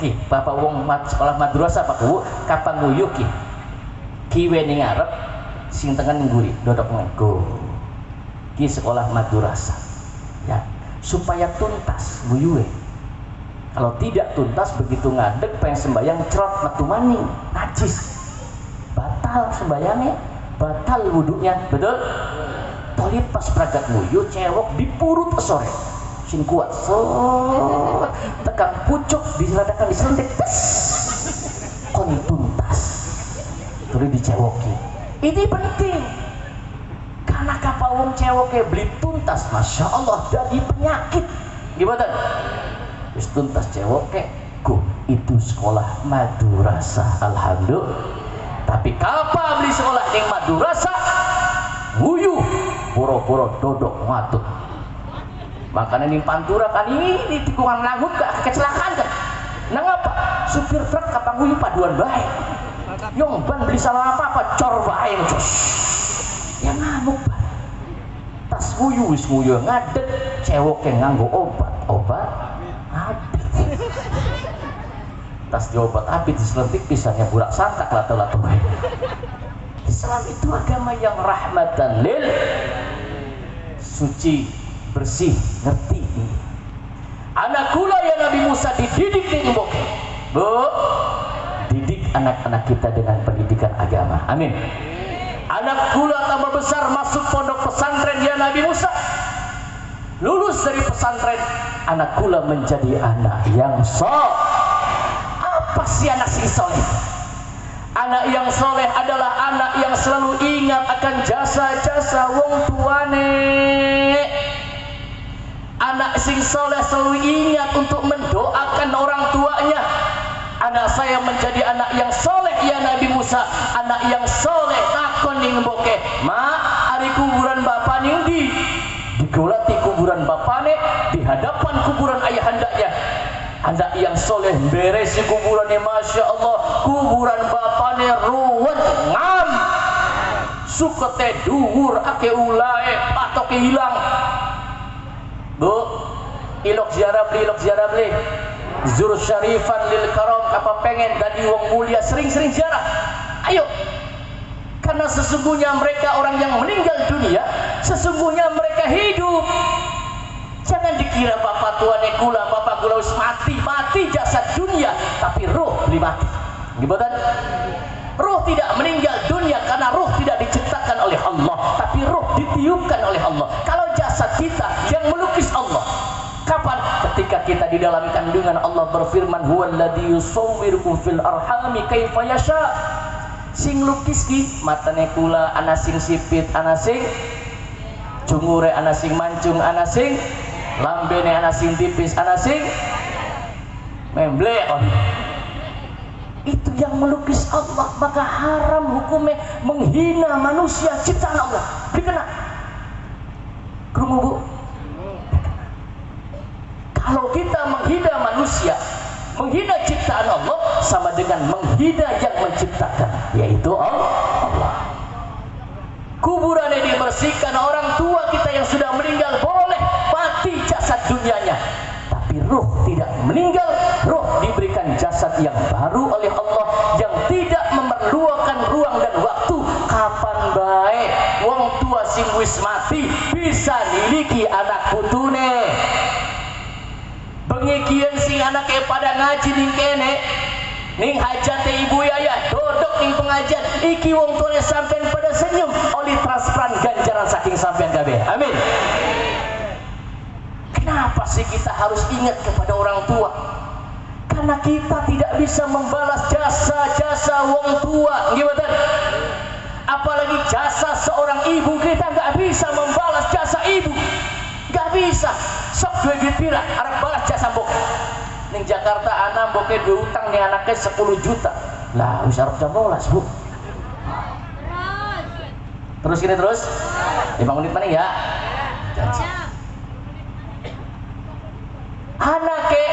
ki bapak wong sekolah madrasah Pak Bu, kapan nguyu ki? Kiwe ning ngarep sing tengen ngguri dodok nggo. Ki sekolah madrasah. Ya, supaya tuntas nguyuwe. Kalau tidak tuntas begitu ngadeg pengen sembayang cerot metu maning, najis. Batal sembayangnya, batal wudhunya, betul? Tolit pas pragat nguyu cewek dipurut sore. Sing kuat, so tekan pucuk diseladakan diselentik, tes. Kon tuntas. Tuli dicewoki. Ini penting. Karena kapal wong cewek beli tuntas, masya Allah dari penyakit. Gimana? Wis tuntas cewek ku itu sekolah madrasah. Alhamdulillah. Tapi kapa beli sekolah ning madrasah nguyuh pura-pura dodok ngatut. Makanya ning Pantura kan ini tikungan langut kecelakaan kan. Nang apa? Supir truk kapang nguyuh paduan bae. Yang ban beli salah apa cor bae jos. Ya ngamuk bae. Tas nguyuh wis nguyuh ngadeg cewek yang nganggo obat habis. Tas diobat habis diselentik pisahnya burak sangkak lato-lato bae. Islam itu agama yang rahmatan lil suci, bersih, ngerti. Anak kula ya Nabi Musa dididik di Mbok. Bu, didik anak-anak kita dengan pendidikan agama. Amin. Anak kula tambah besar masuk pondok pesantren ya Nabi Musa. Lulus dari pesantren, anak kula menjadi anak yang soleh. Apa sih anak sing soleh? Anak yang soleh adalah anak yang selalu ingat akan jasa-jasa wong tuane. Anak sing soleh selalu ingat untuk mendoakan orang tuanya. Anak saya menjadi anak yang soleh ya Nabi Musa. Anak yang soleh takon ning mboke, "Ma, ari kuburan bapak ning di?" Digolati kuburan bapane di hadapan kuburan ayahandanya. Anak yang soleh beresi kuburannya, Masya Allah, kuburan bapane ruwet ngam sukete duhur ake ulae patoke hilang. Bu, ilok ziarah beli zur syarifan lil karam, apa pengen jadi wong mulia sering-sering ziarah. Ayo, karena sesungguhnya mereka orang yang meninggal dunia, sesungguhnya mereka hidup. Jangan dikira bapak tuane kula, bapak kula wis mati jasad dunia, tapi roh beli mati. Gimana? Roh tidak meninggal dunia karena roh tidak diciptakan oleh Allah, tapi roh ditiupkan oleh Allah. Kalau jasad kita yang melukis Allah. Kapan? Ketika kita di dalam kandungan Allah berfirman, huwallazi yusawwirukum fil arhami kaifa yasha. Sing lukis ki matane kula ana sing sipit, ana sing cungure, ana sing mancung, ana sing lambene, ana sing tipis, ana sing memblek. Itu yang melukis Allah, maka haram hukumnya menghina manusia ciptaan Allah. Dikena. Krungu Bu? Kalau kita menghina manusia, menghina ciptaan Allah, sama dengan menghina yang menciptakan, yaitu Allah. Kuburannya dibersihkan, orang tua kita yang sudah meninggal boleh mati jasad dunianya, tapi ruh tidak meninggal. Ruh diberikan jasad yang baru oleh Allah, yang tidak memerlukan ruang dan waktu. Kapan baik wong tua sing wis mati bisa niliki anak putune. Bengikian sing anake pada ngaji ning kene, ning hajate ibu yaya dodok ning pengajian, iki wong tuane sampean pada senyum oleh transparan ganjaran saking sampean kabeh. Amin. Kenapa sih kita harus ingat kepada orang tua? Karena kita tidak bisa membalas jasa-jasa wong tua. Gimana? Apalagi jasa seorang ibu, kita nggak bisa membalas jasa ibu. Nggak bisa. Sok duwe duit pira arep balas jasa boke. Ning Jakarta anak boke duwe utang ning anaknya 10 juta. Lah wis arep jam 12, Bu. Terus gini terus. 5 menit mana ya? Janji. Anaknya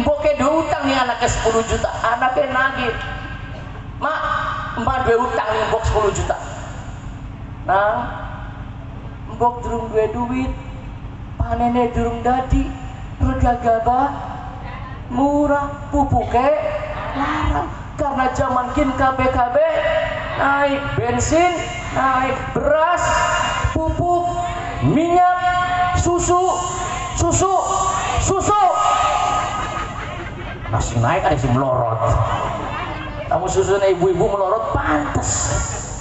mboke duwe utang ning anaknya 10 juta. Anaknya nagih. Mak, mbak duwe utang ning mbok 10 juta. Nah, mbok durung duwe duit. Panene durung dadi, rega gabah murah, pupuke larang. Karena zaman kin KB naik bensin, naik beras, pupuk, minyak, susu. Masih naik ada sih melorot. Kamu susunya ibu-ibu melorot pantes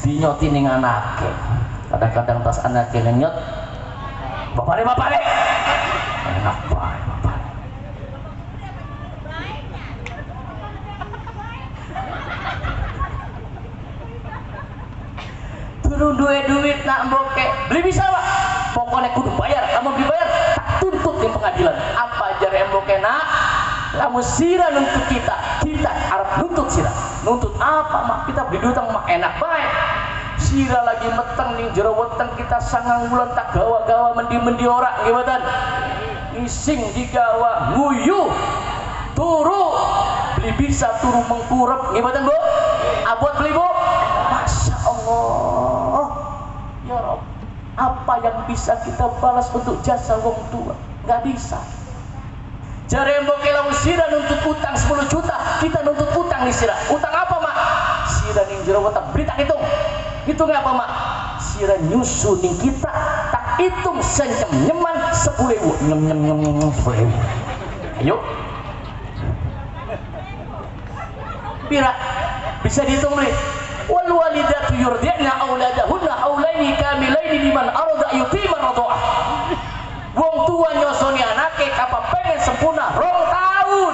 dinyoti ning anake. Kadang-kadang tas anake ngenyot, bapak deh enak baik bapak. Turun duit nak boke beli bisa pak, pokoknya kudu bayar. Kamu dibayar tak tuntut di pengadilan. Apa jare boke nak Lamun sira nuntut kita arep nuntut sira. Nuntut apa mak? Kita beli utang mak enak baik. Sira lagi meteng ning jero weteng kita 9 wulan tak gawa-gawa mendi-mendi ora nggih mboten. Ising digawa nguyu turu beli bisa turu mengkurep nggih mboten Bu? Abot beli Bu? Masya Allah. Ya Rabb, apa yang bisa kita balas untuk jasa wong tua? Nggak bisa. Jare mbok kela sira nuntut utang 10 juta, kita nuntut utang nih sira. Utang apa mak? Sira ning jero utang berita hitung. Hitung apa mak? Sira nyusu ning kita tak hitung senyem-nyeman 10.000. Nyem 10.000. Ayo. Pira? Bisa dihitung nih. Wal walidatu yurdi'na auladahunna haulaini kamilaini liman arada yutima radha'ah. Wong tua nyosoni anake apa pengen sempurna 2 tahun.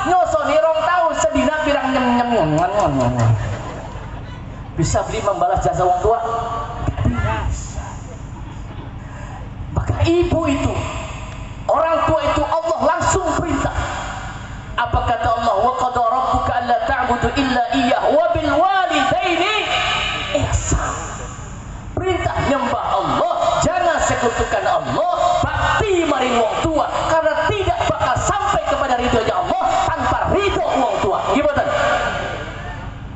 Nyosoni 2 tahun sedina pirang nyem. Bisa beli membalas jasa wong tua? Bisa. Maka ibu itu, orang tua itu Allah langsung perintah. Apa kata Allah? Wa qada rabbuka alla ta'budu illa iyyah wa bil walidaini ihsan. Perintah nyembah Allah, jangan sekutukan Allah, bakti maring wong tua, karena tidak bakal sampai kepada ridhonya Allah tanpa ridho wong tua. Gimana?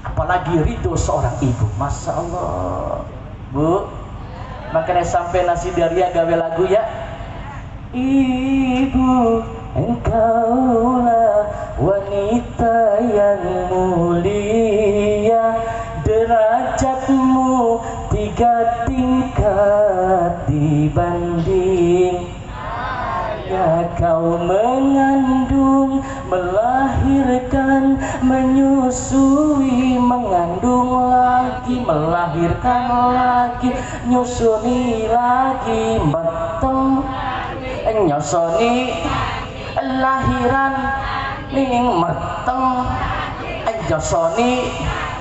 Apalagi ridho seorang ibu. Masya Allah Bu, makanya sampai nasi daria gawe lagu ya. Ibu, engkaulah wanita yang mulia, derajatmu 3 tingkat dibanding ya kau mengandung, melahirkan, menyusui, mengandung lagi, melahirkan lagi, nyusuni lagi, meteng, nyosoni, lahiran, ning meteng, nyosoni.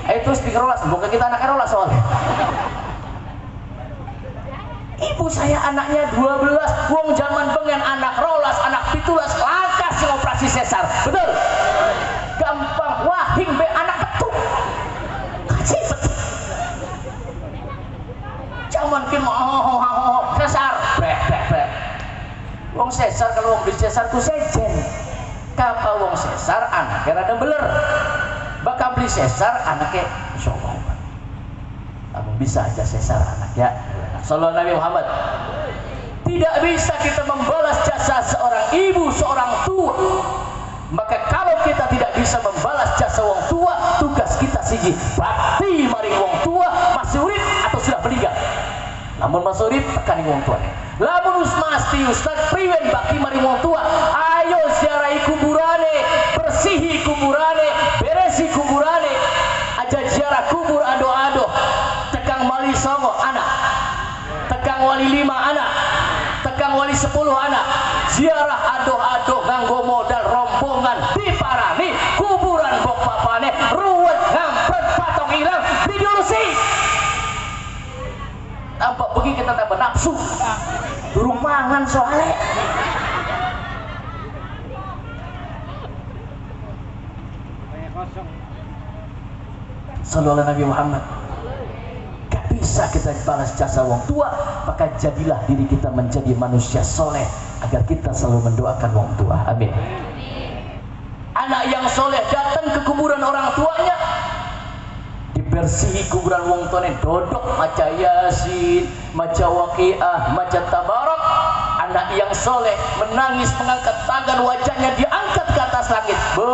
Itu speaker rolas, bukan kita anaknya rolas soalnya. Ibu saya anaknya 12, wong zaman pengen anak rolas, anak pitulas, langka sih operasi sesar, betul? Gampang, wahing be anak petuk, kasih petuk. Zaman kin mau sesar, brek. Wong sesar kalau wong beli sesar ku sejen, kapal wong sesar anaknya rada beler, bakal beli sesar anaknya, insya Allah. Kamu bisa aja sesar anaknya. Sallallahu Nabi Muhammad. Tidak bisa kita membalas jasa seorang ibu, seorang tua. Maka kalau kita tidak bisa membalas jasa wong tua, tugas kita siji bakti maring wong tua, masih urip atau sudah meninggal. Namun masih urip tekani wong tua. Lamun masti ustaz priwen bakti maring wong tua. Ayo ziarahi kuburane, bersihi kuburane, beresi kuburane. Aja ziarah kubur ado-ado. Tekang wali songo anak, tekang wali 5 anak, tekang wali 10 anak, ziarah adoh-adoh nganggo modal rombongan diparani kuburan bok papane ruwet ngampret patok ilang diurusi. Tampak begini kita tambah nafsu durung mangan soalnya. Sallallahu Nabi Muhammad. Gak bisa kita balas jasa wong tua, maka jadilah diri kita menjadi manusia soleh agar kita selalu mendoakan wong tua. Amin. Anak yang soleh datang ke kuburan orang tuanya, dibersihi kuburan wong tuanya, dodok maca yasin, maca waqiah, maca tabarak. Anak yang soleh menangis mengangkat tangan, wajahnya diangkat ke atas langit. Bu,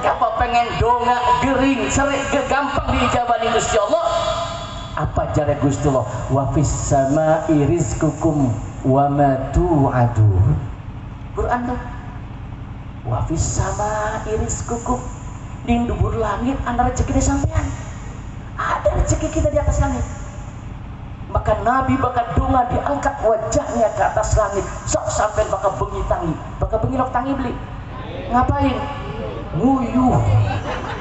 apa pengen dongak gering serik gampang diijabani Gusti Allah? Apa jare Gusti Allah? Wa fis samai rizqukum wa ma tu'adun. Quran tuh. Wa fis samai rizqukum, di dubur langit ana rezeki sampean. Ada rezeki kita di atas langit. Maka Nabi bakal donga diangkat wajahnya ke atas langit. Sok sampean bakal bengi tangi. Bakal bengi lok tangi beli. Ngapain? Nguyuh,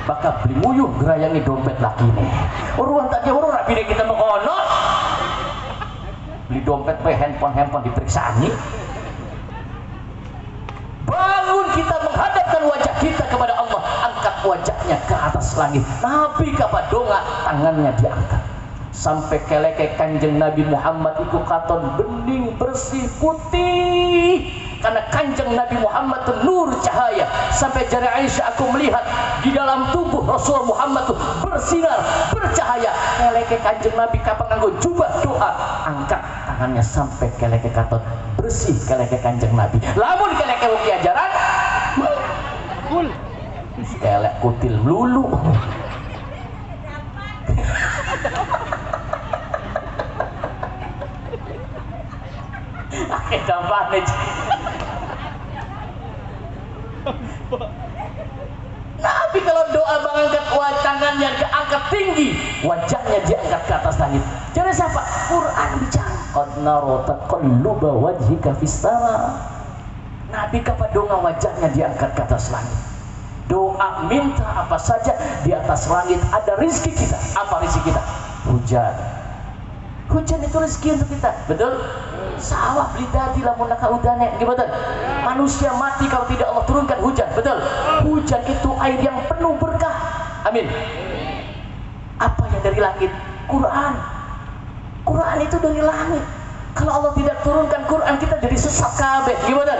bakal beli nguyuh gerayangi dompet laki nih. Uruan tak jauh orang bini kita mengono. Beli dompet pe handphone diperiksa nih. Bangun kita wajahnya ke atas langit. Nabi kapadonga tangannya diangkat sampai keleke kanjeng Nabi Muhammad itu katon bening bersih putih, karena kanjeng Nabi Muhammad itu nur cahaya. Sampai jari Aisyah, aku melihat di dalam tubuh Rasul Muhammad itu bersinar bercahaya. Keleke kanjeng Nabi kapan nganggo jubah doa, angkat tangannya sampai keleke katon bersih keleke kanjeng Nabi. Lamun keleke uki ajaran kelek kutil melulu. Akhir dampaknya Nabi kalau doa mengangkat tangannya keangkat tinggi, wajahnya diangkat ke atas langit. Jadi siapa? Quran bicara. Qad nara taqalluba wajhika fis sama. Nabi kapadonga wajahnya diangkat ke atas langit. Doa minta apa saja di atas langit ada rezeki kita. Apa rezeki kita? Hujan. Hujan itu rezeki untuk kita, betul? Sawah beli dadi lamun naka udane, betul? Manusia mati kalau tidak Allah turunkan hujan, betul? Hujan itu air yang penuh berkah. Amin. Apa yang dari langit? Quran. Quran itu dari langit. Kalau Allah tidak turunkan Quran, kita jadi sesat kabeh, betul?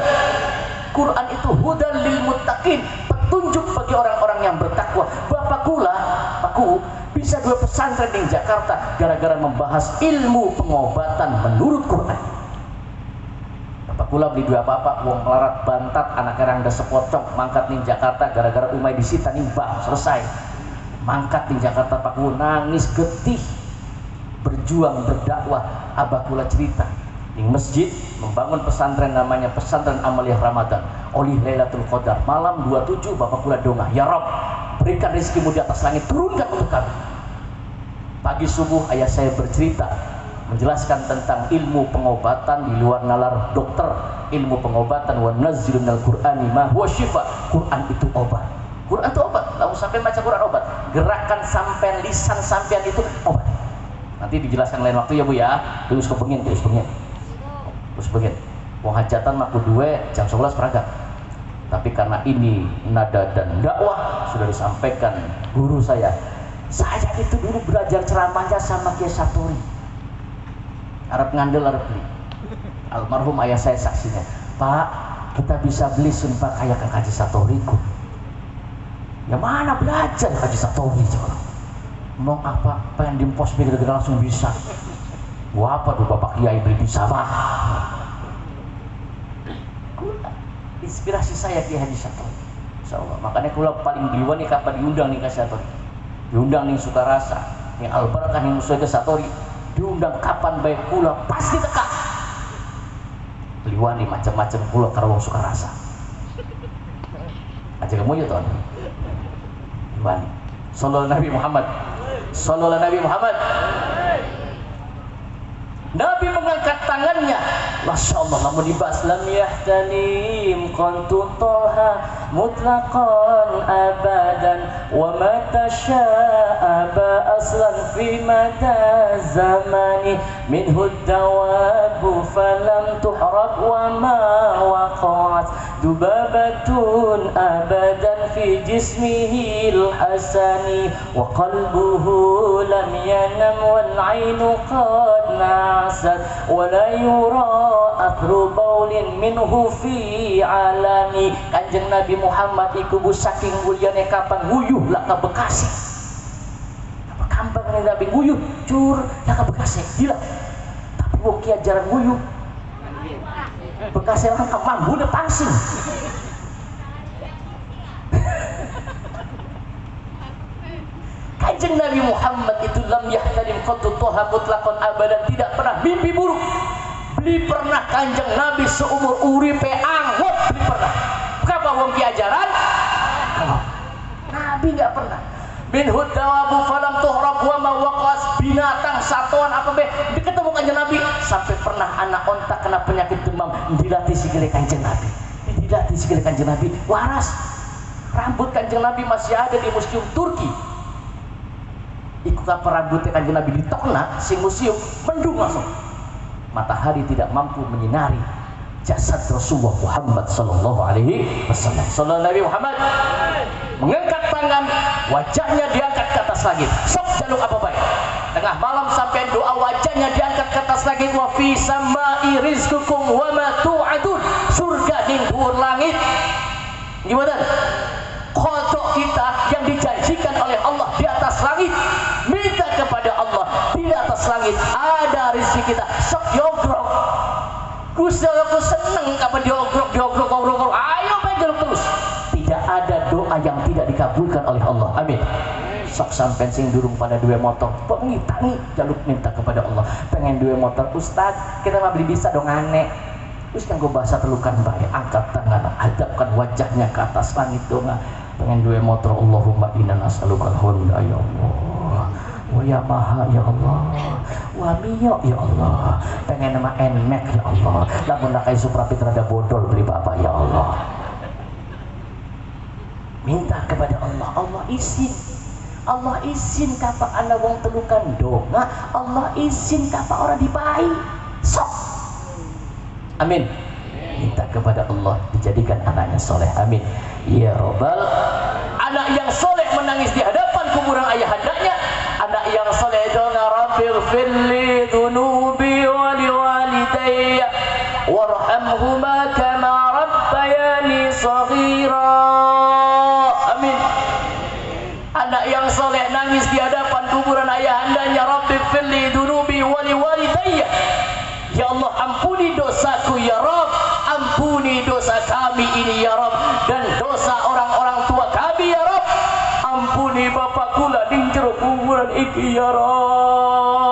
Quran itu hudan lil muttaqin, petunjuk bagi orang-orang yang bertakwa. Bapak kula, aku bisa 2 pesantren di Jakarta gara-gara membahas ilmu pengobatan menurut Quran. Bapak kula beli 2 apa-apa, wong melarat bantat, anak kerang da sepocong, mangkat di Jakarta gara-gara umai disita nimbang, selesai. Mangkat di Jakarta, Pak kula nangis getih, berjuang berdakwah. Abah kula cerita di masjid membangun pesantren namanya Pesantren Amaliyah Ramadan oleh Lailatul Qadar malam 27. Bapak kula donga, ya Rob, berikan rezekimu di atas langit, turunkan untuk kami. Pagi subuh ayah saya bercerita menjelaskan tentang ilmu pengobatan di luar nalar dokter, ilmu pengobatan. Wa nazzilu minal Qur'ani ma huwa syifa. Quran itu obat. Quran itu obat. Lalu sampai baca Quran obat. Gerakan sampean, lisan sampean itu obat. Nanti dijelaskan lain waktu ya Bu ya. Terus kepengin. Wong hajatan mah kudu jam 11 peragak. Tapi karena ini nada dan dakwah sudah disampaikan guru saya. Saya itu dulu belajar ceramahnya sama Kiai Satori. Arab ngandel, Arab beli. Almarhum ayah saya saksinya. Pak, kita bisa beli sumpah kayak Kang Haji Satori ku. Ya mana belajar Haji Satori coba. Mau apa? Pengen dimpos bikin langsung bisa. Wah apa tuh Bapak Kiai beli bisa mah. Inspirasi saya Kiai Haji Satori. Insyaallah. Makanya kula paling duluan nih kapan diundang nih ke Satori. Diundang nih Sukarasa, nih Albarkah nih musuh ke Satori. Diundang kapan baik kula pasti teka. Liwani macam-macam kula karo wong Sukarasa. Aja kamu ya tuan. Liwani. Sallallahu Nabi Muhammad. Sallallahu Nabi Muhammad. Nabi mengangkat tangannya. Masya Allah, namun dibahas lam yahtanim qantu toha mutlaqan abadan wa mata sya'aba aslan fi mada zamani minhu dawabu falam tuhrab wa ma waqa'at dubabatun abadan fi jismihi al-hasani wa qalbuhu lam yanam wal ainu qad nasat wa la yura athru baulin minhu fi alami. Kanjeng Nabi Muhammad iku bu saking mulyane kapan nguyuh lah ke Bekasi. Apa kambang Nabi nguyuh cur lah ke Bekasi gila. Tapi wong kiai jarang nguyuh. Bekasi orang mambu de pangsing. Kanjeng Nabi Muhammad itu lam yahtalim qattu toha mutlaqan abadan, tidak pernah mimpi buruk. Beli pernah kanjeng Nabi seumur uripe anggot, beli pernah. Kenapa wong ki ajaran? Nabi nggak pernah. Bin hudawabu falam tuhrab wa ma waqas, binatang satuan apa be ketemu kanjeng Nabi sampai pernah anak onta kena penyakit demam dilatih sikile kanjeng Nabi. Dilatih sikile kanjeng Nabi waras. Rambut kanjeng Nabi masih ada di museum Turki. Iku kapal rambutnya kanjeng Nabi ditokna sing museum mendung langsung. Matahari tidak mampu menyinari jasad Rasulullah Muhammad sallallahu alaihi wasallam. Sallallahu Nabi Muhammad mengangkat tangan, wajahnya diangkat ke atas langit. Sok jaluk apa baik. Tengah malam sampai doa, wajahnya diangkat ke atas langit. Wa fi samai rizqukum wa ma tu'adun. Surga di dhuwur langit. Gimana? Kodok kita yang dijanjikan oleh Allah di atas langit. Minta kepada Allah, di atas langit ada rezeki kita. Sok yogrok. Gusti Allah ku seneng kapan diogrok. Ayo penjeluk terus. Tidak ada doa yang tidak dikabulkan oleh Allah. Amin. Sok sampai sing durung pada dua motor, pengitangi jaluk minta kepada Allah. Pengen dua motor, Ustaz, kita mah beli bisa dong aneh. Terus yang gue bahasa telukan baik, angkat tangan, hadapkan wajahnya ke atas langit dong. Pengen dua motor, Allahumma inna nas'alukal huda ya Allah. Wa ya maha ya Allah. Wa miyo ya Allah. Pengen nama enmek ya Allah. Lamun nakai suprapi terhadap bodol beli bapak ya Allah. Minta kepada Allah, Allah izin. Allah izin kapa anda wong telukan donga. Allah izin kapa orang dipai. Sok. Amin. Minta kepada Allah dijadikan anaknya soleh. Amin. Ya Rabbal. Anak yang soleh menangis di hadapan kuburan ayahandanya. Anak yang soleh donga, Rabbil firli dunubi wali walidayya warhamhuma kama rabbayani saghira. Amin. Anak yang soleh nangis di hadapan kuburan ayahandanya, Rabbil firli dunubi wali walidayya. Ya Allah, ampuni dosaku ya Rabb, ampuni dosa kami ini ya Rabb, dan dosa orang-orang tua kami ya Rabb. Ampuni bapak kula di jero kuburan iki ya Rabb.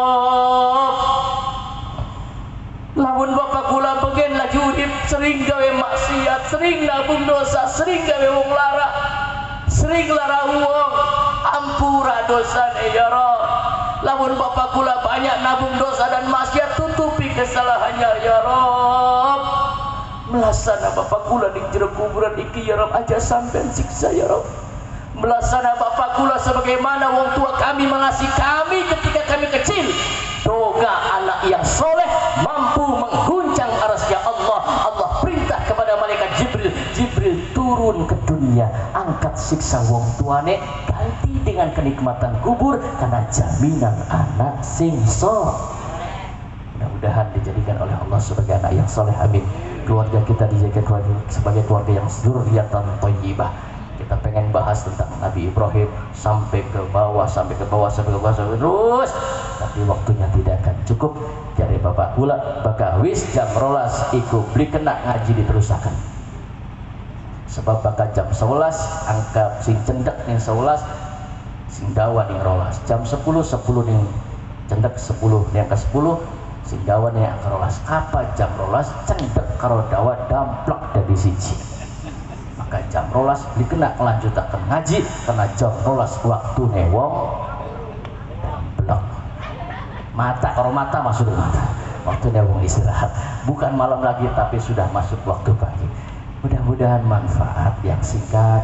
Lamun bapak kula pengen lagi urip sering gawe maksiat, sering nabung dosa, sering gawe wong lara, sering lara wong. Ampura dosane ya Rabb. Lamun bapak kula banyak nabung dosa dan maksiat, tutupi kesalahannya ya Rabb. Melasana bapak kula di jero kuburan iki ya Rabb, aja sampean siksa ya Rabb. Melasana bapak kula sebagaimana wong tua kami mengasihi kami ketika kami kecil. Doga anak yang soleh mampu mengguncang arasy Allah. Allah perintah kepada malaikat Jibril, Jibril turun ke dunia, angkat siksa wong tuane, ganti dengan kenikmatan kubur karena jaminan anak sing soleh. Mudah-mudahan dijadikan oleh Allah sebagai anak yang soleh. Amin. Keluarga kita dijadikan sebagai keluarga yang dzurriyyatan thayyibah. Kita pengen bahas tentang Nabi Ibrahim sampai ke bawah, terus, tapi waktunya tidak akan cukup. Jadi bapak kula bakal wis jam rolas iku beli kena ngaji diterusakan. Sebab bakal jam 11 angka sing cendek ning 11, sing dawa ning rolas. Jam 10 ning cendek 10 ning ke 10, sing dawa ning angka rolas. Apa jam rolas cendek karo dawa damplek dari siji. Maka jam rolas dikena melanjutkan ngaji karena jam rolas waktu wong blok mata karo mata masuk mata waktu wong istirahat, bukan malam lagi tapi sudah masuk waktu pagi. Mudah-mudahan manfaat yang singkat.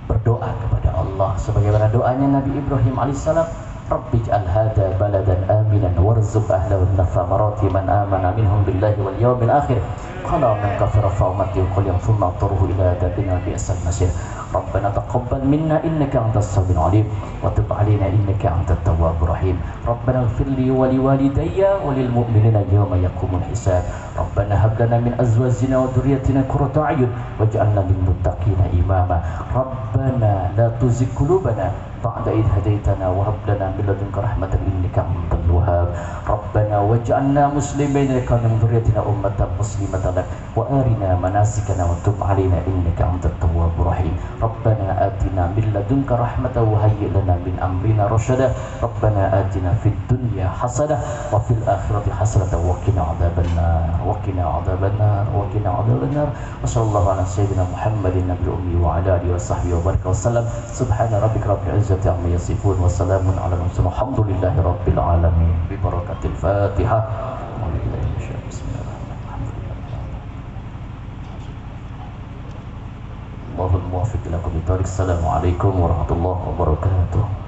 Berdoa kepada Allah sebagaimana doanya Nabi Ibrahim alaihissalam, Rabbi ij'al hadha baladan aminan warzuq ahlahu min-thamarati man amana minhum billahi wal yawmil akhir. Qala man kafara fa ummati qul yawm thumma turhu ila adabina bi'sal masir. Rabbana taqabbal minna innaka antas samiul alim wa tub alaina innaka antat tawwabur rahim. Rabbana ighfir li wa liwalidayya wa lil mu'minina yawma yaqumul hisab. Rabbana hab lana min azwajina wa dhurriyyatina qurrata a'yun waj'alna lil muttaqina imama. Rabbana la tuzigh qulubana ba'da idh hadaytana wa hab lana min ladunka rahmatan innaka antal wahhab. Rabbana waj'alna muslimin laka min dhurriyyatina ummatan muslimatan lak wa arina manasikana wa tub alaina innaka antat tawwabur rahim. Rabbana atina min ladunka rahmatan wa hayyi' lana min amrina rasyada. Rabbana atina fid dunya hasanah wa fil akhirati hasanah wa qina adzabannar wa qina adzabannar wa qina adzabannar. Wa sallallahu ala sayyidina Muhammadin nabiyil ummi wa ala alihi wa sahbihi wa baraka wasallam. Subhana rabbika rabbil izzati amma yasifun wa salamun ala mursalin alhamdulillahi rabbil alamin. Bi barakatil Fatihah. Allahul muwaffiq ila kulli thariq. Assalamualaikum warahmatullahi wabarakatuh.